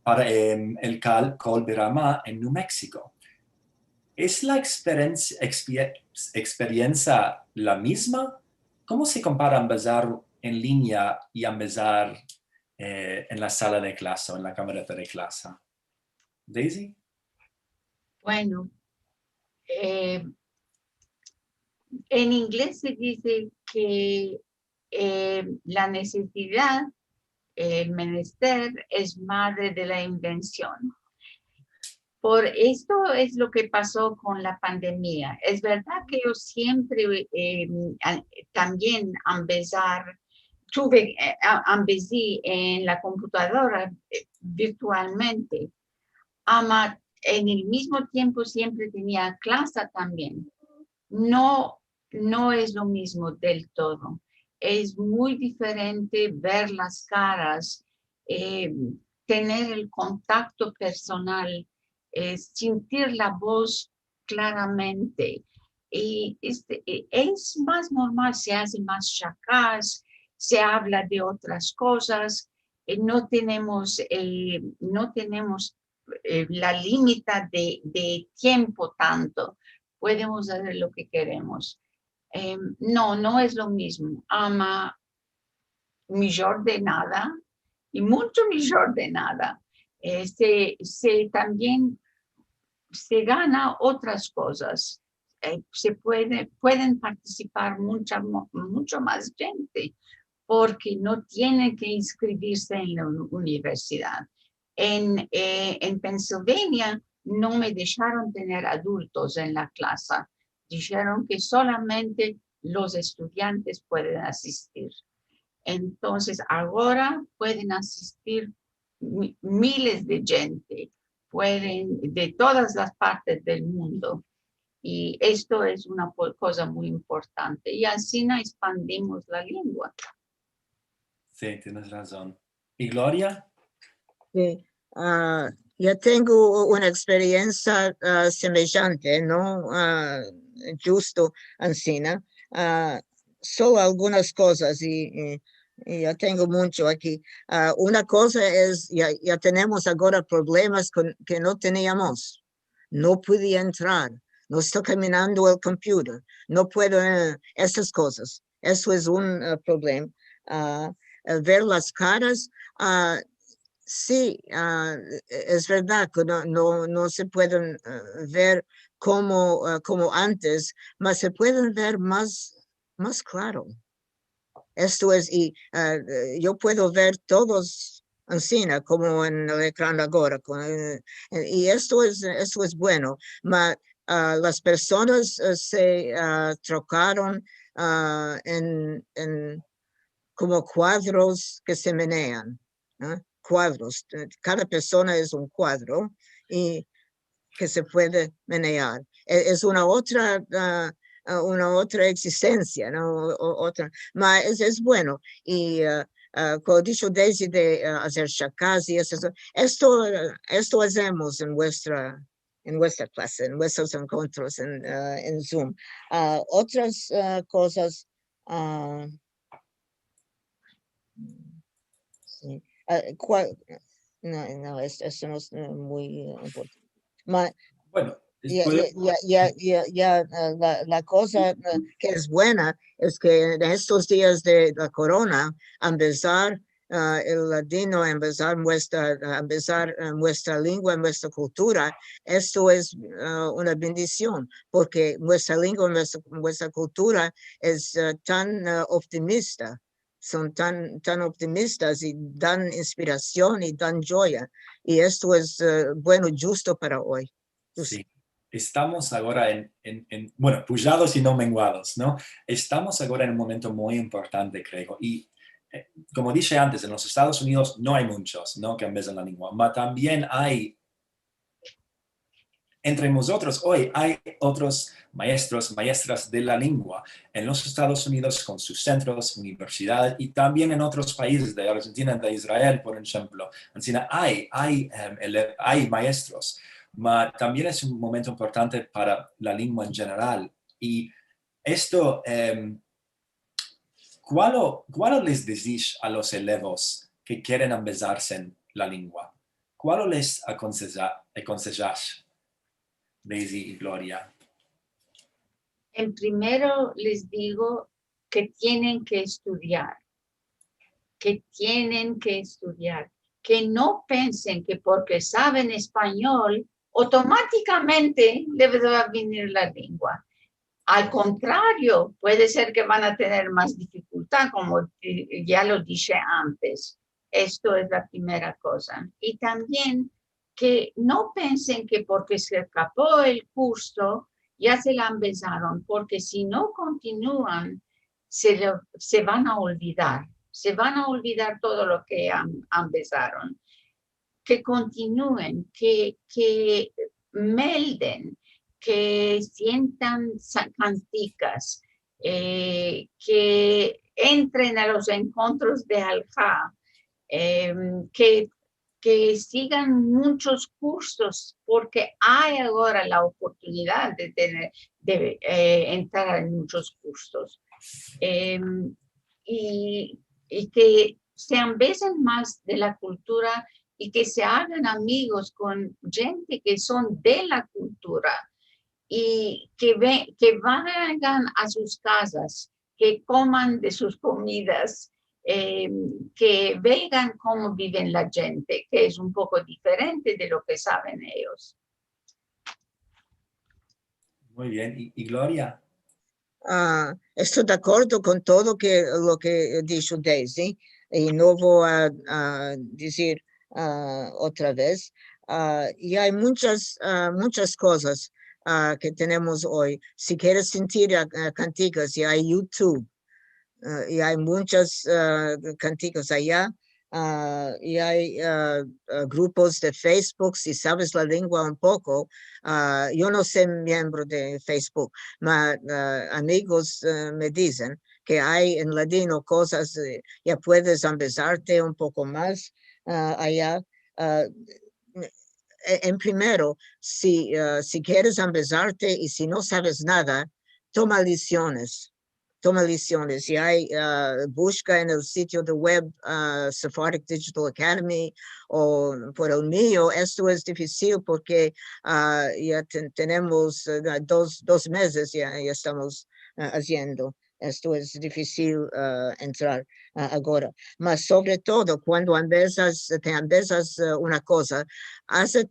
para el Col de Rama en New Mexico. ¿Es la experiencia la misma? ¿Cómo se compara empezar en línea y empezar en la sala de clase o en la camareta de clase? Daisy? Bueno, en inglés se dice que la necesidad, el menester, es madre de la invención. Por esto es lo que pasó con la pandemia. Es verdad que yo siempre también empecé en la computadora virtualmente. En el mismo tiempo siempre tenía clase también. No es lo mismo del todo. Es muy diferente ver las caras, tener el contacto personal, sentir la voz claramente. Y es más normal, se hace más chacás, se habla de otras cosas, no tenemos la límite de tiempo tanto. Podemos hacer lo que queremos. No es lo mismo. Ama mejor de nada y mucho mejor de nada. También se gana otras cosas. Pueden participar mucho más gente porque no tienen que inscribirse en la universidad. En Pennsylvania no me dejaron tener adultos en la clase. Dijeron que solamente los estudiantes pueden asistir. Entonces, ahora pueden asistir miles de gente, pueden de todas las partes del mundo. Y esto es una cosa muy importante. Y así expandimos la lengua. Sí, tienes razón. ¿Y Gloria? Sí, yo tengo una experiencia semejante, ¿no? Justo, Ancina. Solo algunas cosas y ya tengo mucho aquí. Una cosa es, ya tenemos ahora problemas que no teníamos. No podía entrar, no está caminando el computer, no puedo, esas cosas. Eso es un problema. Ver las caras, sí, es verdad que no se pueden ver como antes, pero se pueden ver más claro. Esto es, y yo puedo ver todos encima, como en el ecrán ahora, y esto es bueno, pero las personas se trocaron en como cuadros que se menean, ¿no? Cuadros, cada persona es un cuadro y que se puede menear. Es una otra existencia, ¿no? Otra, es bueno. Y como dicho Daisy de hacer chacás y eso, esto hacemos en vuestra clase, en vuestros encuentros en Zoom. Otras cosas, sí. No, esto no es muy importante. Bueno, La cosa que es buena es que en estos días de la corona, empezar el ladino, empezar nuestra lengua, nuestra cultura, esto es una bendición, porque nuestra lengua, nuestra cultura es tan optimista. Son tan optimistas y dan inspiración y dan joya. Y esto es bueno, justo para hoy. Sí. Estamos ahora bueno, pujados y no menguados, ¿no? Estamos ahora en un momento muy importante, creo. Y como dije antes, en los Estados Unidos no hay muchos, ¿no? Que empiezan la lengua, pero también hay, entre nosotros hoy, hay otros maestros, maestras de la lengua en los Estados Unidos con sus centros, universidades y también en otros países de Argentina, de Israel, por ejemplo. Así hay maestros. También es un momento importante para la lengua en general. Y esto, ¿cuál les decís a los eleevos que quieren empezarse en la lengua? ¿Cuál les aconsejas, Daisy y Gloria? En primero les digo que tienen que estudiar, que no piensen que porque saben español, automáticamente les va a venir la lengua. Al contrario, puede ser que van a tener más dificultad, como ya lo dije antes. Esto es la primera cosa. Y también que no piensen que porque se acabó el curso, ya se la empezaron, porque si no continúan, se van a olvidar. Se van a olvidar todo lo que empezaron. Que continúen, que melden, que sientan canticas, que entren a los encuentros de Alja, que sigan muchos cursos, porque hay ahora la oportunidad de entrar en muchos cursos. Y que se ambesen más de la cultura y que se hagan amigos con gente que son de la cultura y que vayan a sus casas, que coman de sus comidas, que vean cómo viven la gente, que es un poco diferente de lo que saben ellos. Muy bien. ¿Y Gloria? Estoy de acuerdo con todo lo que dijo Daisy y no voy a decir otra vez. Y hay muchas cosas que tenemos hoy. Si quieres sentir canticas, y hay YouTube, y hay muchas canticas allá. Y hay grupos de Facebook, si sabes la lengua un poco. Yo no soy miembro de Facebook, pero amigos me dicen que hay en ladino cosas, ya puedes empezarte un poco más allá. En primero, si quieres empezarte y si no sabes nada, toma lecciones. Y hay, busca en el sitio de web Sephardic Digital Academy o por el mío. Esto es difícil porque ya tenemos 2 meses, ya estamos haciendo. Esto es difícil entrar ahora. Mas sobre todo, cuando te empiezas una cosa, hazte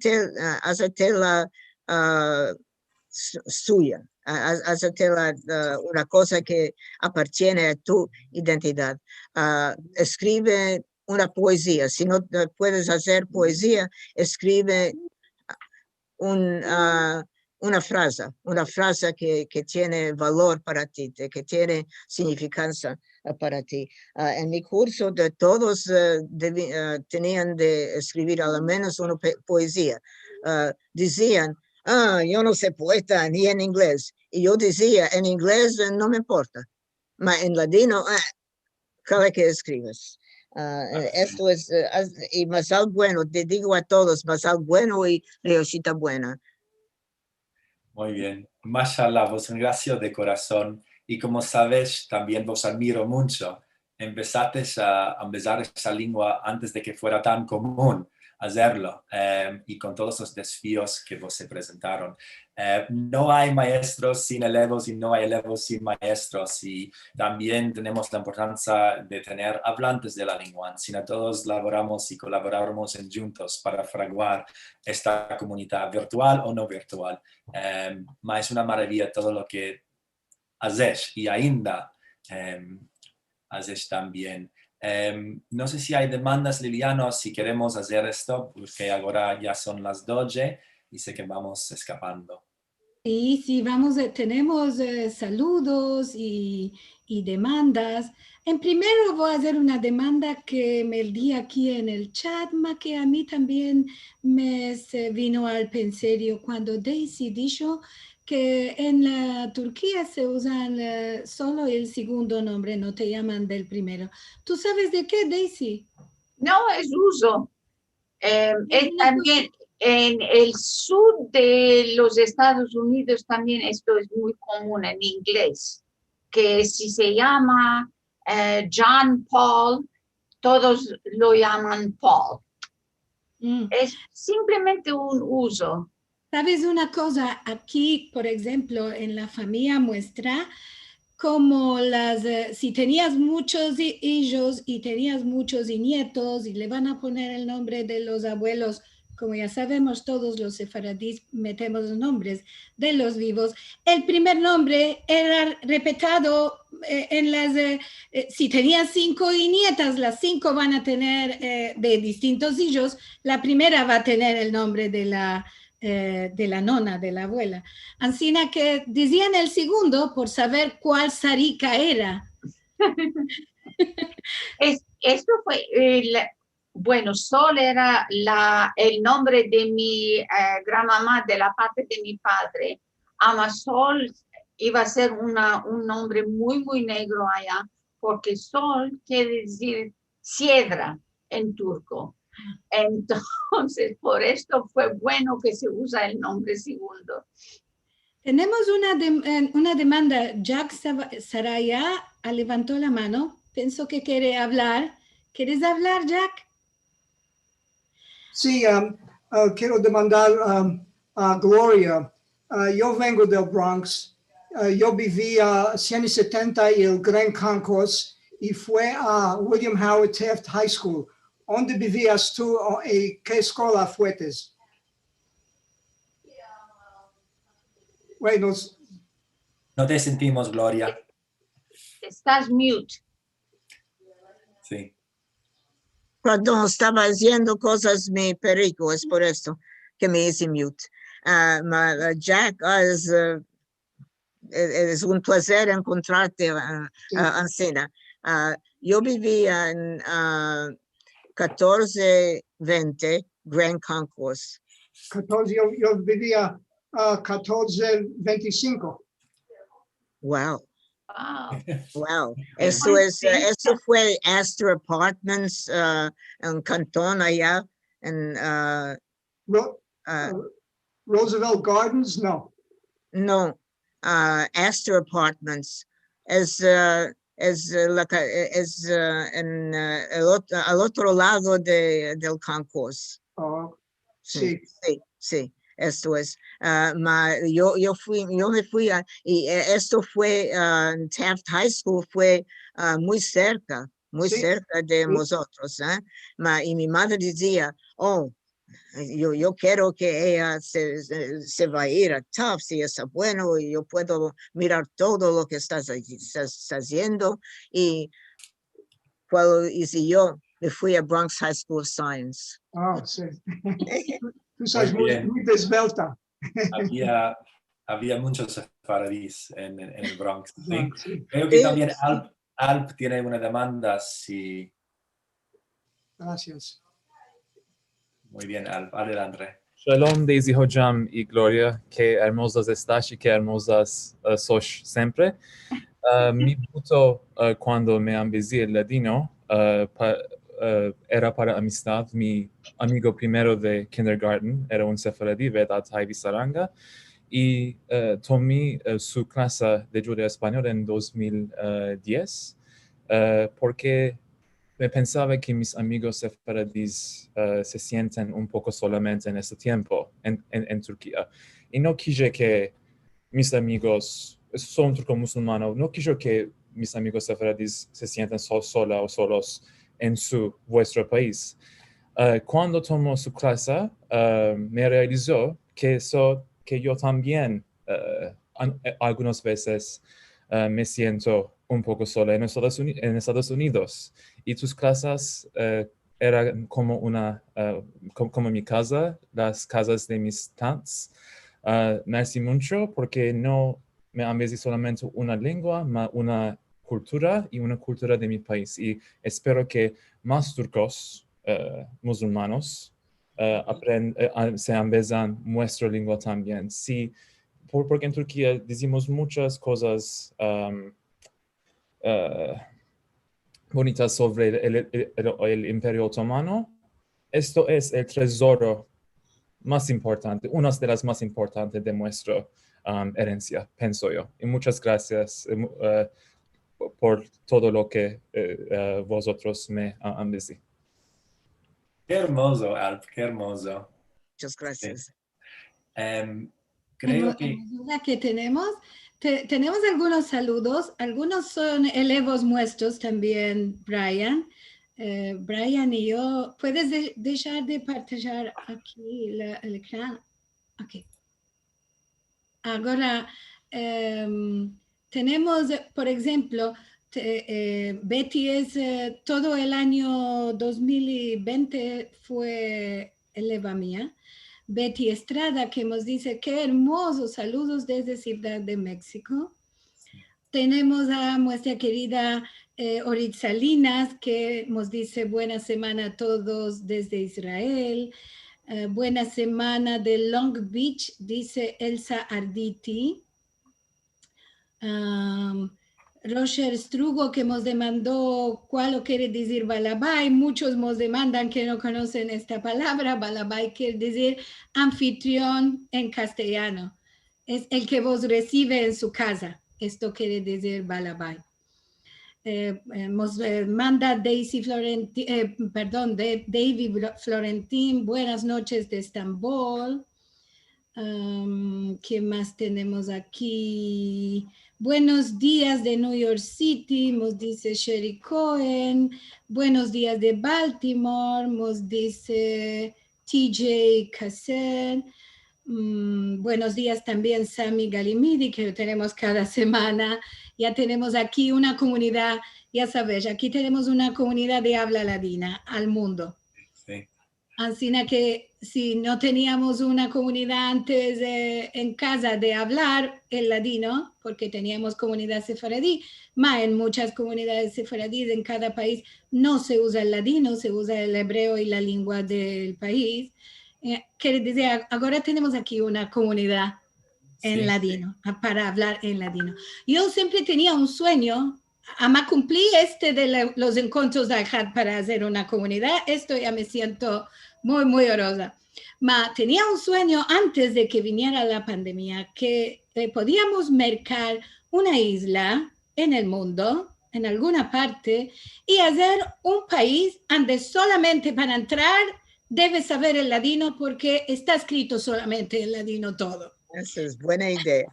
suya. Hazte una cosa que appartiene a tu identidad. Escribe una poesía. Si no puedes hacer poesía, escribe una frase que tiene valor para ti, que tiene significancia para ti. En mi curso de todos tenían de escribir al menos una poesía. Decían, yo no sé poeta ni en inglés. Y yo decía, en inglés no me importa. Pero en ladino, cada que escribes. Esto es, y más algo bueno, te digo a todos, más algo bueno y reosita buena. Muy bien. Mashallah, vos un gracias de corazón. Y como sabes, también vos admiro mucho. Empezaste a empezar esa lengua antes de que fuera tan común hacerlo, y con todos los desafíos que vos se presentaron. No hay maestros sin elevos y no hay elevos sin maestros, y también tenemos la importancia de tener hablantes de la lengua. Sino todos laboramos y colaboramos juntos para fraguar esta comunidad virtual o no virtual. Ma es una maravilla todo lo que haces y ainda haces también. No sé si hay demandas, Liliano, si queremos hacer esto, porque ahora ya son las 12 y sé que vamos escapando. Sí, tenemos saludos y demandas. En primero voy a hacer una demanda que me di aquí en el chat, que a mí también me vino al pensario cuando Daisy dijo que en la Turquía se usan solo el segundo nombre, no te llaman del primero. ¿Tú sabes de qué, Daisy? No, es uso. También en el sur de los Estados Unidos también esto es muy común en inglés, que si se llama John Paul, todos lo llaman Paul. Mm. Es simplemente un uso. ¿Sabes una cosa? Aquí, por ejemplo, en la familia muestra, como si tenías muchos hijos y tenías muchos nietos y le van a poner el nombre de los abuelos, como ya sabemos todos los sefaradíes metemos los nombres de los vivos, el primer nombre era repetido si tenías 5 nietas, las 5 van a tener de distintos hijos, la primera va a tener el nombre de la nona, de la abuela. Así que decían el segundo por saber cuál Sarika era. Esto fue, bueno, Sol era el nombre de mi gran mamá de la parte de mi padre. Amasol iba a ser un nombre muy, muy negro allá, porque Sol quiere decir siedra en turco. Entonces, por esto fue bueno que se usa el nombre segundo. Tenemos una demanda. Jack Saraya levantó la mano. Pienso que quiere hablar. ¿Quieres hablar, Jack? Sí, quiero demandar a Gloria. Yo vengo del Bronx. Yo vivía 170 y el Grand Concourse y fue a William Howard Taft High School. ¿Dónde vivías tú y qué escuela fuetes? Bueno, No te sentimos, Gloria. Estás mute. Sí. Perdón, estaba haciendo cosas mi perico, es por esto que me hice mute. Jack, es un placer encontrarte, Ancina. Yo vivía en 1420 Grand Concourse. 14, yo vivía 1425. Wow. Wow. Wow. Eso fue Astor Apartments en Cantón allá en Roosevelt Gardens, no. no, Astor Apartments es en al otro lado del concourse. Oh, Sí, esto es. Yo me fui y esto fue Taft High School, fue muy cerca de nosotros. Y mi madre decía, oh, yo quiero que ella se va a ir a Taft, si está bueno, y yo puedo mirar todo lo que estás haciendo. Y cuando hice yo, me fui a Bronx High School of Science. Oh, sí. Tú sabes muy desvelta. Había muchos sefaradíes en el Bronx. ¿sí? Sí. Creo que también Alp tiene una demanda. Sí. Gracias. Muy bien, Alp. Adelante. Shalom, Daisy Hojam y Gloria. Qué hermosas estás y qué hermosas sos siempre. Mi punto cuando me ambicé el ladino era para amistad. Mi amigo primero de kindergarten era un sefaradí, Vedat Haibi Saranga, y tomé su clase de judeo español en 2010 porque me pensaba que mis amigos sefaradíes se sienten un poco solamente en este tiempo en Turquía. Y no quise que mis amigos, son turco-musulmanos, no quiero que mis amigos sefaradíes se sientan sola o solos en vuestro país. Cuando tomó su clase, me realizó que yo también algunas veces me siento un poco sola en Estados Unidos. Y tus clases eran como como mi casa, las casas de mis tantas. Merci mucho porque no me ambicé solamente una lengua, sino una cultura y una cultura de mi país. Y espero que más turcos musulmanos se ambezan nuestra lengua también. Sí, porque en Turquía decimos muchas cosas bonitas sobre el Imperio Otomano. Esto es el tesoro más importante, una de las más importantes de nuestra herencia, pienso yo. Y muchas gracias por todo lo que vosotros me han dicho. Qué hermoso, Alp, qué hermoso. Muchas gracias. Creo que... Hermosura que tenemos. Tenemos algunos saludos, algunos son elevos nuestros también, Brian. Brian y yo, ¿puedes dejar de partilhar aquí el ecrán? Ok. Ahora, tenemos, por ejemplo, Betty es, todo el año 2020 fue eleva mía. Betty Estrada, que nos dice, qué hermosos saludos desde Ciudad de México. Tenemos a nuestra querida Orit Salinas, que nos dice, buena semana a todos desde Israel. Buena semana de Long Beach, dice Elsa Arditi. Roger Strugo, que nos demandó cuál quiere decir balabay. Muchos nos demandan que no conocen esta palabra. Balabay quiere decir anfitrión en castellano. Es el que vos recibe en su casa. Esto quiere decir balabay. Nos manda Daisy Florentín, David Florentín, buenas noches de Estambul. ¿Qué más tenemos aquí? Buenos días de New York City, nos dice Sherry Cohen. Buenos días de Baltimore, nos dice TJ Cassell. Buenos días también Sami Galimidi, que lo tenemos cada semana. Ya tenemos aquí una comunidad, ya sabes, aquí tenemos una comunidad de habla ladina al mundo. Sí. Así que si no teníamos una comunidad antes en casa de hablar el ladino, porque teníamos comunidad sefaradí, más en muchas comunidades sefaradíes en cada país no se usa el ladino, se usa el hebreo y la lengua del país. Quiere decir, ahora tenemos aquí una comunidad en ladino, para hablar en ladino. Yo siempre tenía un sueño, ama cumplí de los encuentros de Ajad para hacer una comunidad, esto ya me siento muy, muy orgullosa. Tenía un sueño antes de que viniera la pandemia, que podíamos mercar una isla en el mundo, en alguna parte, y hacer un país donde solamente para entrar debes saber el ladino porque está escrito solamente en ladino todo. Esa es buena idea.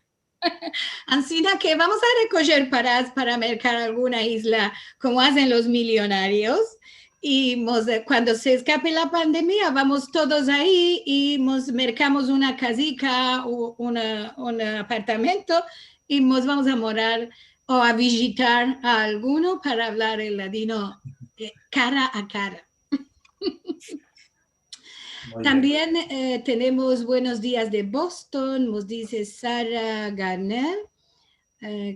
Así que vamos a recoger para mercar alguna isla como hacen los millonarios y cuando se escape la pandemia vamos todos ahí y mercamos una casica o un apartamento y nos vamos a morar o a visitar a alguno para hablar el ladino cara a cara. También tenemos buenos días de Boston, nos dice Sara Garner.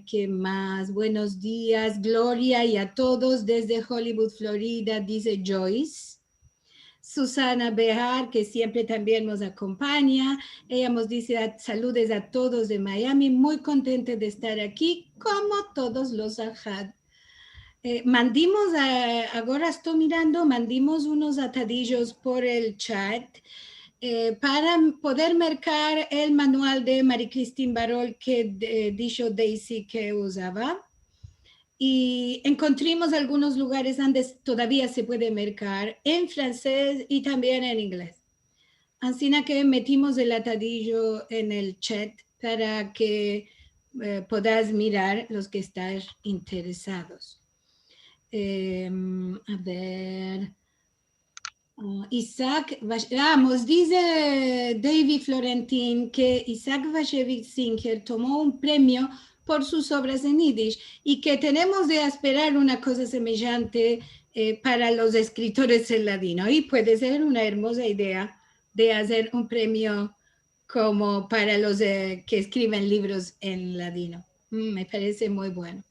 ¿Qué más? Buenos días, Gloria, y a todos desde Hollywood, Florida, dice Joyce. Susana Bejar, que siempre también nos acompaña. Ella nos dice saludos a todos de Miami, muy contenta de estar aquí, como todos los Ajad. Mandimos, ahora estoy mirando, mandimos unos atadillos por el chat para poder marcar el manual de María Cristina Barol que dijo Daisy que usaba. Y encontramos algunos lugares donde todavía se puede marcar en francés y también en inglés. Así que metimos el atadillo en el chat para que puedas mirar los que están interesados. A ver, Isaac, nos dice David Florentín que Isaac Bashevis Singer tomó un premio por sus obras en Yiddish y que tenemos de esperar una cosa semejante para los escritores en ladino y puede ser una hermosa idea de hacer un premio como para los que escriben libros en ladino. Me parece muy bueno.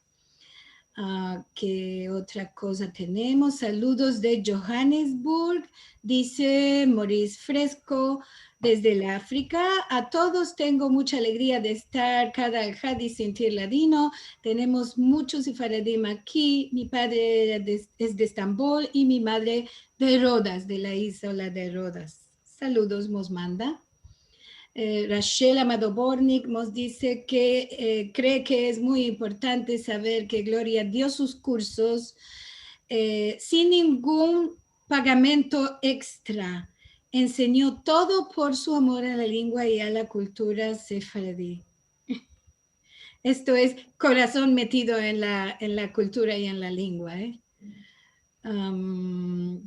¿Qué otra cosa tenemos? Saludos de Johannesburg, dice Maurice Fresco, desde el África. A todos tengo mucha alegría de estar cada Ajad y sentir ladino. Tenemos muchos sefaradim aquí. Mi padre es de Estambul y mi madre de Rodas, de la isla de Rodas. Saludos, nos manda. Rachel Amado Bornik nos dice que cree que es muy importante saber que Gloria dio sus cursos sin ningún pagamento extra. Enseñó todo por su amor a la lengua y a la cultura sefardí. Esto es corazón metido en la cultura y en la lengua.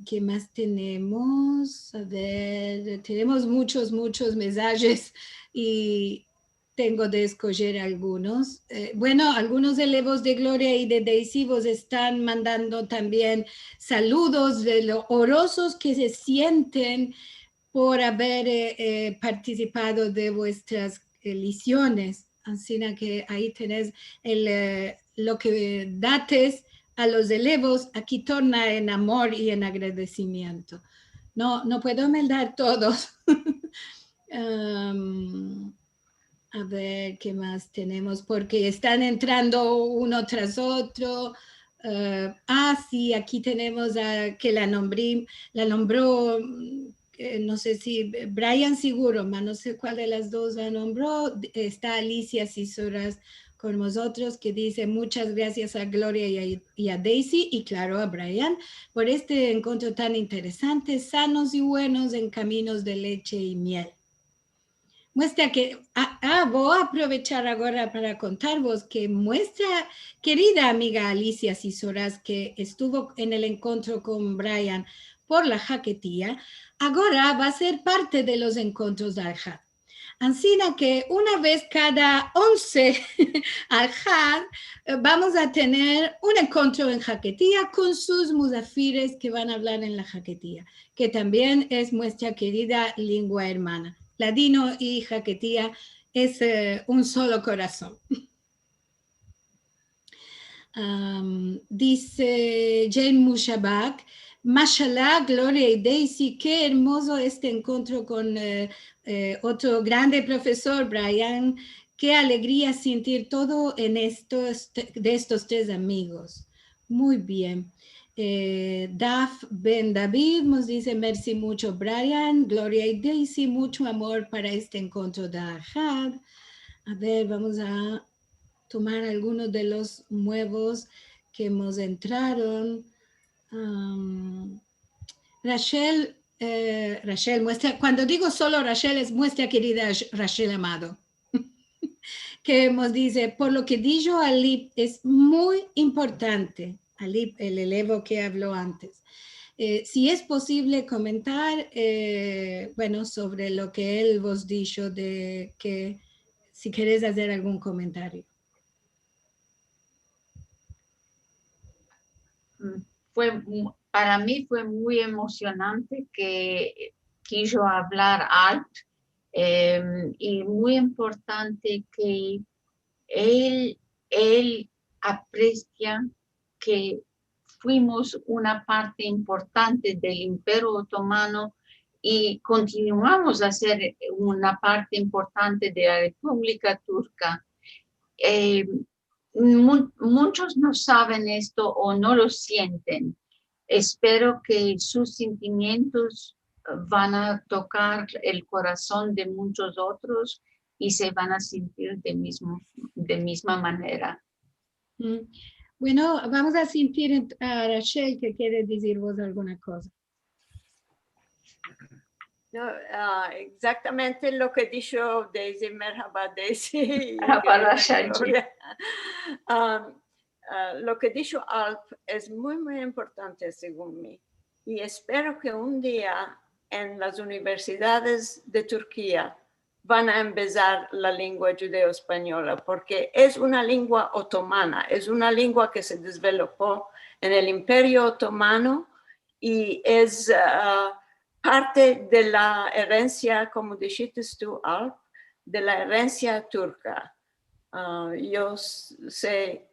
¿Qué más tenemos? A ver, tenemos muchos mensajes y tengo de escoger algunos. Bueno, algunos elevos de Gloria y de Daisy vos están mandando también saludos de lo orosos que se sienten por haber participado de vuestras lecciones. Así que ahí tenés lo que dates a los elevos, aquí torna en amor y en agradecimiento. No puedo mandar todos. A ver, ¿qué más tenemos? Porque están entrando uno tras otro. Sí, aquí tenemos a que la nombró, no sé si Brian seguro, pero no sé cuál de las dos la nombró. Está Alicia Cisoras con nosotros, que dice muchas gracias a Gloria y a Daisy, y claro a Brian, por este encuentro tan interesante, sanos y buenos en caminos de leche y miel. Muestra que, voy a aprovechar ahora para contaros que nuestra querida amiga Alicia Cisoras, que estuvo en el encuentro con Brian por la Jaquetía, ahora va a ser parte de los encuentros de Al-Had. Así que una vez cada 11 Al-Had vamos a tener un encuentro en Jaquetía con sus musafires que van a hablar en la Jaquetía, que también es nuestra querida lengua hermana. Ladino y Jaquetía es un solo corazón. Dice Jane Mushabak, Mashallah, Gloria y Daisy, qué hermoso este encuentro con otro grande profesor, Brian. Qué alegría sentir todo en de estos tres amigos. Muy bien. Daf Ben David nos dice, merci mucho, Brian, Gloria y Daisy, mucho amor para este encuentro de Al-Had. A ver, vamos a tomar algunos de los nuevos que hemos entrado. Rachel, muestra, cuando digo solo Rachel, es nuestra querida Rachel Amado, que nos dice, por lo que dijo Alip, es muy importante, Alip, el elevo que habló antes. Si es posible comentar, bueno, sobre lo que él vos dijo, de que si querés hacer algún comentario. Para mí fue muy emocionante que quiso hablar Alp, y muy importante que él aprecia que fuimos una parte importante del Imperio Otomano y continuamos a ser una parte importante de la República Turca. Muchos no saben esto o no lo sienten. Espero que sus sentimientos van a tocar el corazón de muchos otros y se van a sentir de misma manera. Bueno, vamos a sentir a Rachel que quiere decir vos alguna cosa. No, exactamente lo que dijo Daisy, merhaba Daisy. Lo que dijo Alp es muy, muy importante según mí. Y espero que un día en las universidades de Turquía van a empezar la lengua judeo-española, porque es una lengua otomana, es una lengua que se desarrolló en el Imperio Otomano y es parte de la herencia, como dijiste tú, Alp, de la herencia turca. Yo sé,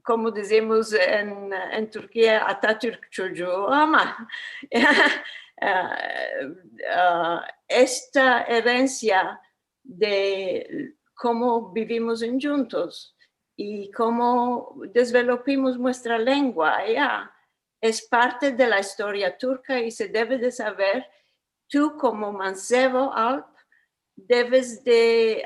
como decimos en Turquía, Atatürk çocuğu ama esta herencia de cómo vivimos juntos y cómo desarrollamos nuestra lengua allá es parte de la historia turca y se debe de saber. Tú como mancebo, Alp, debes de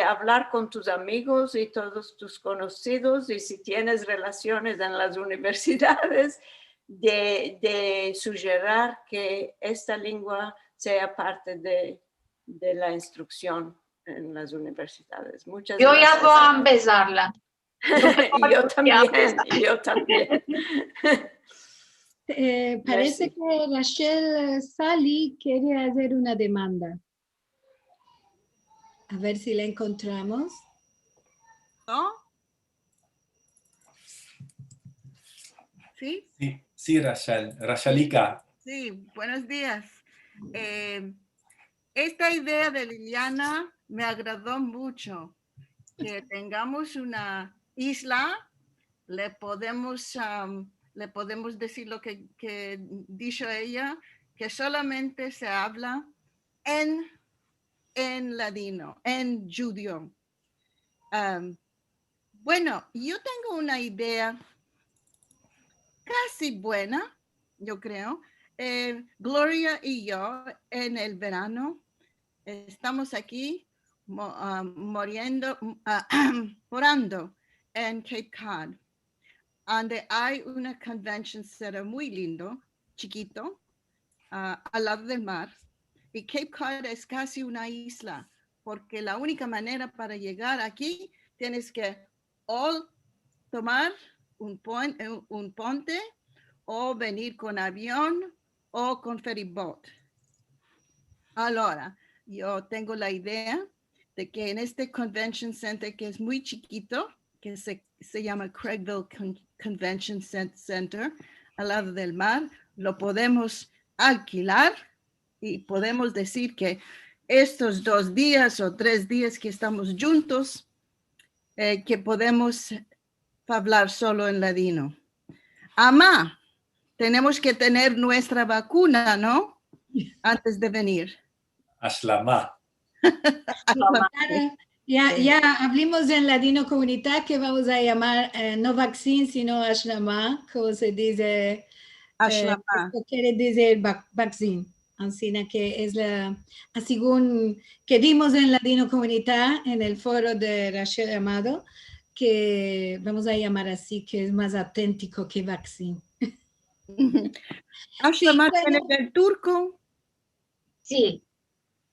hablar con tus amigos y todos tus conocidos, y si tienes relaciones en las universidades, de sugerir que esta lengua sea parte de la instrucción en las universidades. Muchas Yo gracias. ya voy a empezarla. Yo también. Parece Merci. que Rachel Sally quiere hacer una demanda. A ver si la encontramos. ¿No? ¿Sí? Sí, Rachel. Rachelika. Sí, buenos días. Esta idea de Liliana me agradó mucho, que tengamos una isla, le podemos decir lo que dicho ella, que solamente se habla en ladino, en judío. Bueno, yo tengo una idea casi buena, yo creo. Gloria y yo en el verano estamos aquí morando en Cape Cod, donde hay una convention center muy lindo, chiquito, al lado del mar. Y Cape Cod es casi una isla, porque la única manera para llegar aquí tienes que o tomar un puente o venir con avión o con ferry boat. Ahora, yo tengo la idea de que en este convention center que es muy chiquito, que se llama Craigville Convention Center, al lado del mar, lo podemos alquilar y podemos decir que estos 2 días o 3 días que estamos juntos, que podemos hablar solo en ladino. Amá, tenemos que tener nuestra vacuna, ¿no? Antes de venir. Ashlama. Ya hablamos en ladino comunidad que vamos a llamar no vaccine, sino ashlama, como se dice. Ashlama. Esto quiere decir vaccine. Así que es según que dimos en ladino comunidad en el foro de Rachel Amado, que vamos a llamar así, que es más auténtico que vaccine. Ashlama viene del turco. Sí.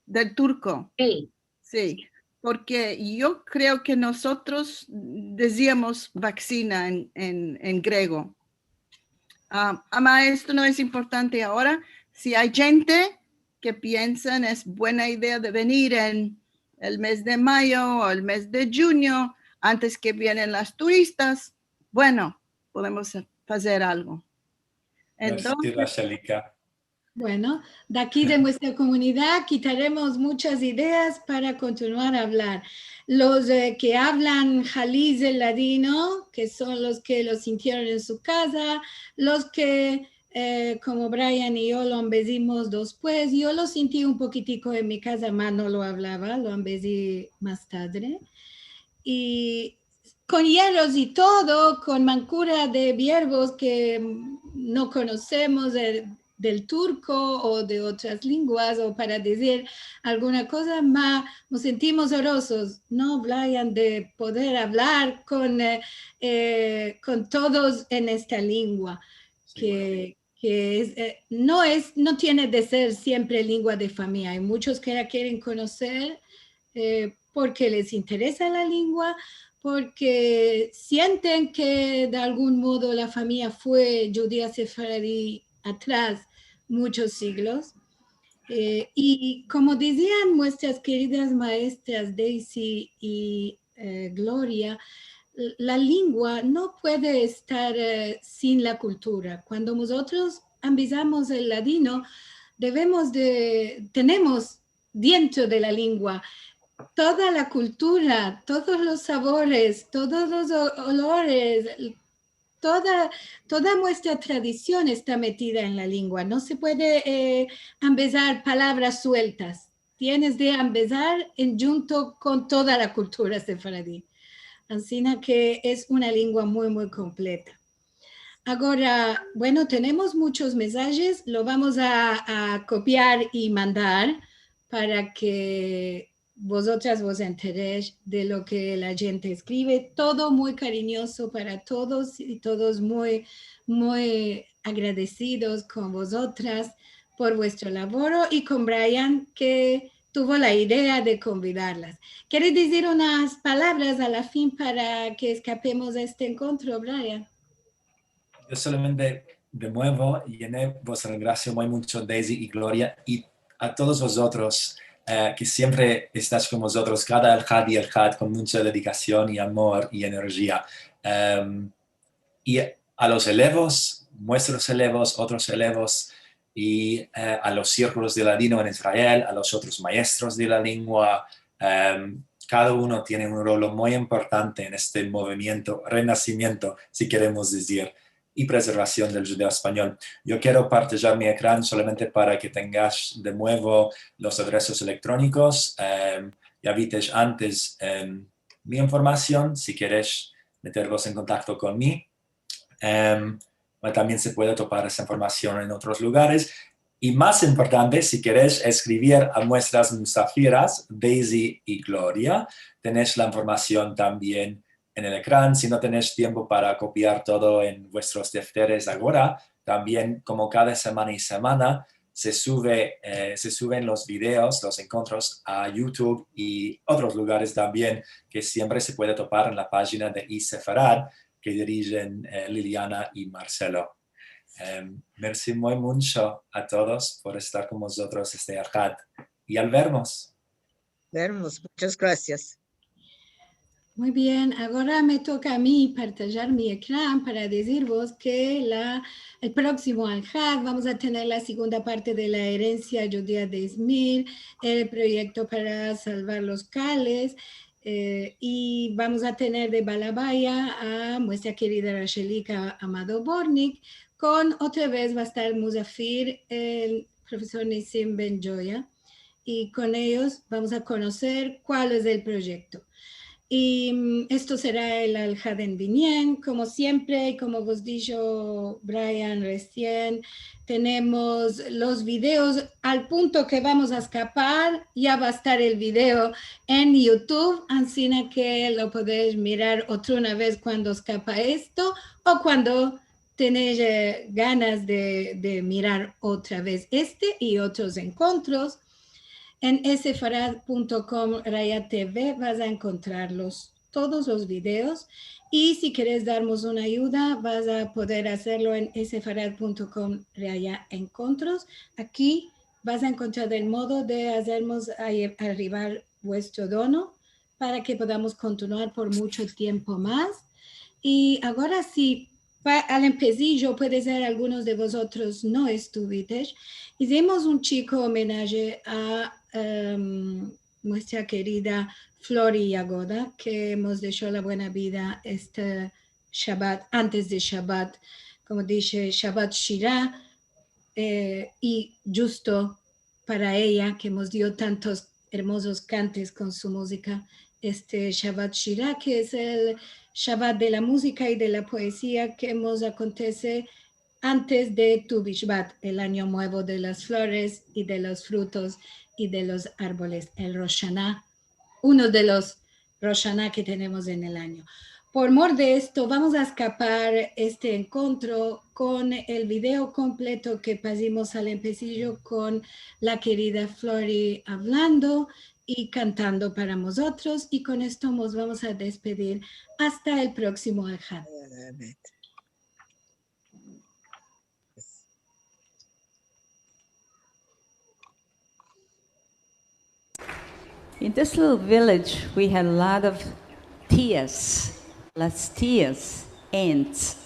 Del turco. Sí. Sí, porque yo creo que nosotros decíamos vaccina en griego. Ama, esto no es importante ahora. Si hay gente que piensan es buena idea de venir en el mes de mayo o el mes de junio, antes que vienen las turistas, bueno, podemos hacer algo. Entonces, Rachelika. Bueno, de aquí de nuestra comunidad quitaremos muchas ideas para continuar a hablar. Los que hablan jaliz el ladino, que son los que lo sintieron en su casa, los que como Brian y yo lo embedimos después, yo lo sentí un poquitico en mi casa, más no lo hablaba, lo embedí más tarde. Y con hieros y todo, con mancura de verbos que no conocemos del turco o de otras lenguas, o para decir alguna cosa más, nos sentimos orosos, ¿no, Brian? De poder hablar con todos en esta lengua, sí, que no tiene de ser siempre lengua de familia. Hay muchos que la quieren conocer porque les interesa la lengua, porque sienten que de algún modo la familia fue judía sefaradí atrás muchos siglos. Y como decían nuestras queridas maestras Daisy y Gloria, la lengua no puede estar sin la cultura. Cuando nosotros ambizamos el ladino, tenemos dentro de la lengua toda la cultura, todos los sabores, todos los olores, toda nuestra tradición está metida en la lengua. No se puede empezar palabras sueltas. Tienes de empezar junto con toda la cultura sefaradí. Así que es una lengua muy, muy completa. Ahora, bueno, tenemos muchos mensajes. Lo vamos a copiar y mandar para que vosotras vos enteréis de lo que la gente escribe, todo muy cariñoso para todos y todos muy, muy agradecidos con vosotras por vuestro labor y con Brian que tuvo la idea de convidarlas. ¿Quieres decir unas palabras a la fin para que escapemos de este encuentro, Brian? Yo solamente de nuevo llené vos gracias muy mucho, Daisy y Gloria, y a todos vosotros que siempre estáis con vosotros cada Al-Had y Al-Had con mucha dedicación y amor y energía. Y a los elevos, nuestros elevos, otros elevos, y a los círculos de ladino en Israel, a los otros maestros de la lengua, cada uno tiene un rol muy importante en este movimiento, renacimiento, si queremos decir, y preservación del judeo español. Yo quiero partillar mi ecrán solamente para que tengas de nuevo los adresos electrónicos. Ya viste antes mi información, si quieres meteros en contacto conmigo. También se puede topar esa información en otros lugares. Y más importante, si queréis escribir a nuestras musafiras, Daisy y Gloria, tenéis la información también en el ecrán. Si no tenéis tiempo para copiar todo en vuestros defteres ahora, también como cada semana y semana se suben los videos, los encuentros a YouTube y otros lugares también que siempre se puede topar en la página de iSefarad que dirigen Liliana y Marcelo. Merci muy mucho a todos por estar con nosotros este Al-Had y al vernos. Muchas gracias. Muy bien, ahora me toca a mí partillar mi ecrán para deciros que el próximo Al-Had vamos a tener la segunda parte de la herencia judía de Izmir, el proyecto para salvar los cales, y vamos a tener de Balabaya a nuestra querida Rachelika Amado Bornik, con otra vez va a estar Musafir, el profesor Nissim Ben Joya, y con ellos vamos a conocer cuál es el proyecto. Y esto será el Al-Had en Binyan, como siempre, como vos dijo Brian recién, tenemos los videos al punto que vamos a escapar, ya va a estar el video en YouTube, así que lo podéis mirar otra una vez cuando escapa esto o cuando tenéis ganas de mirar otra vez este y otros encuentros. En sefarad.com TV vas a encontrar todos los videos y si quieres darnos una ayuda vas a poder hacerlo en sefarad.com encuentros. Aquí vas a encontrar el modo de hacernos arribar vuestro dono para que podamos continuar por mucho tiempo más. Y ahora sí, al empezar, puede ser algunos de vosotros no estuviste. Hicimos un chico homenaje a nuestra querida Flori Yagoda, que hemos dejado la buena vida este Shabbat, antes de Shabbat, como dice Shabbat Shirah, y justo para ella, que nos dio tantos hermosos cantes con su música, este Shabbat Shirah, que es el Shabbat de la música y de la poesía que acontece antes de Tu Bishvat, el año nuevo de las flores y de los frutos y de los árboles, el Rosh Hashanah, uno de los Rosh Hashanah que tenemos en el año. Por mor de esto, vamos a escapar este encuentro con el video completo que pusimos al empecillo con la querida Flori hablando y cantando para nosotros, y con esto nos vamos a despedir hasta el próximo Al-Had. In this little village, we had a lot of tias, las tias, aunts.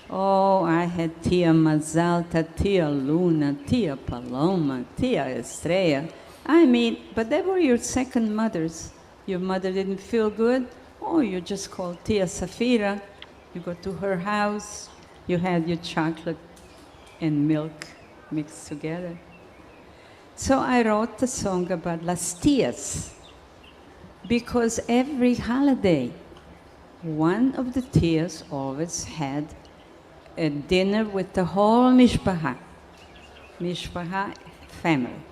Oh, I had tia Mazalta, tia Luna, tia Paloma, tia Estrella. I mean, but they were your second mothers. Your mother didn't feel good? Oh, you just called tia Safira. You go to her house, you had your chocolate and milk mixed together. So I wrote a song about las tias, because every holiday, one of the tias always had a dinner with the whole mishpacha family.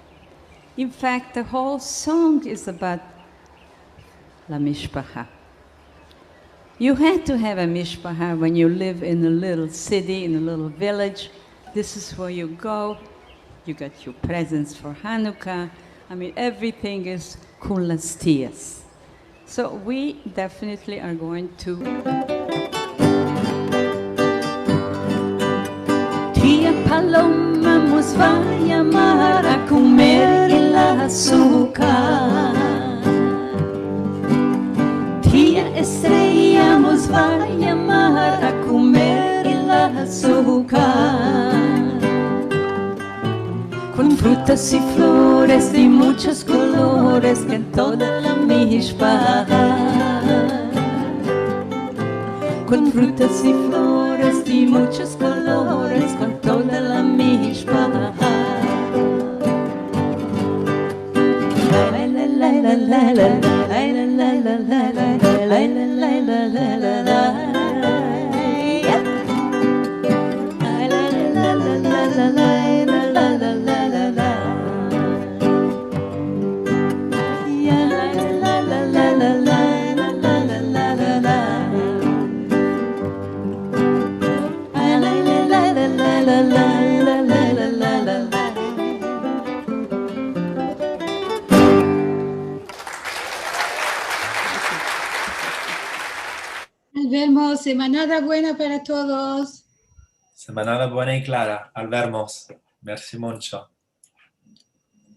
In fact, the whole song is about la mishpacha. You had to have a mishpacha when you live in a little city, in a little village. This is where you go. You got your presents for Hanukkah. I mean, everything is kulas tias. So we definitely are going to. Tia Paloma nos va a llamar a comer el azúcar. Tía Estrella nos va a llamar a comer el azúcar. Con frutas y flores de muchos colores que en toda la mishpacha. Con frutas y flores de muchos colores con toda la mishpacha. La la la la la la la la la la la la la la la la. Nos vemos. Semanada buena para todos. Semanada buena y clara. Al vernos. Merci mucho.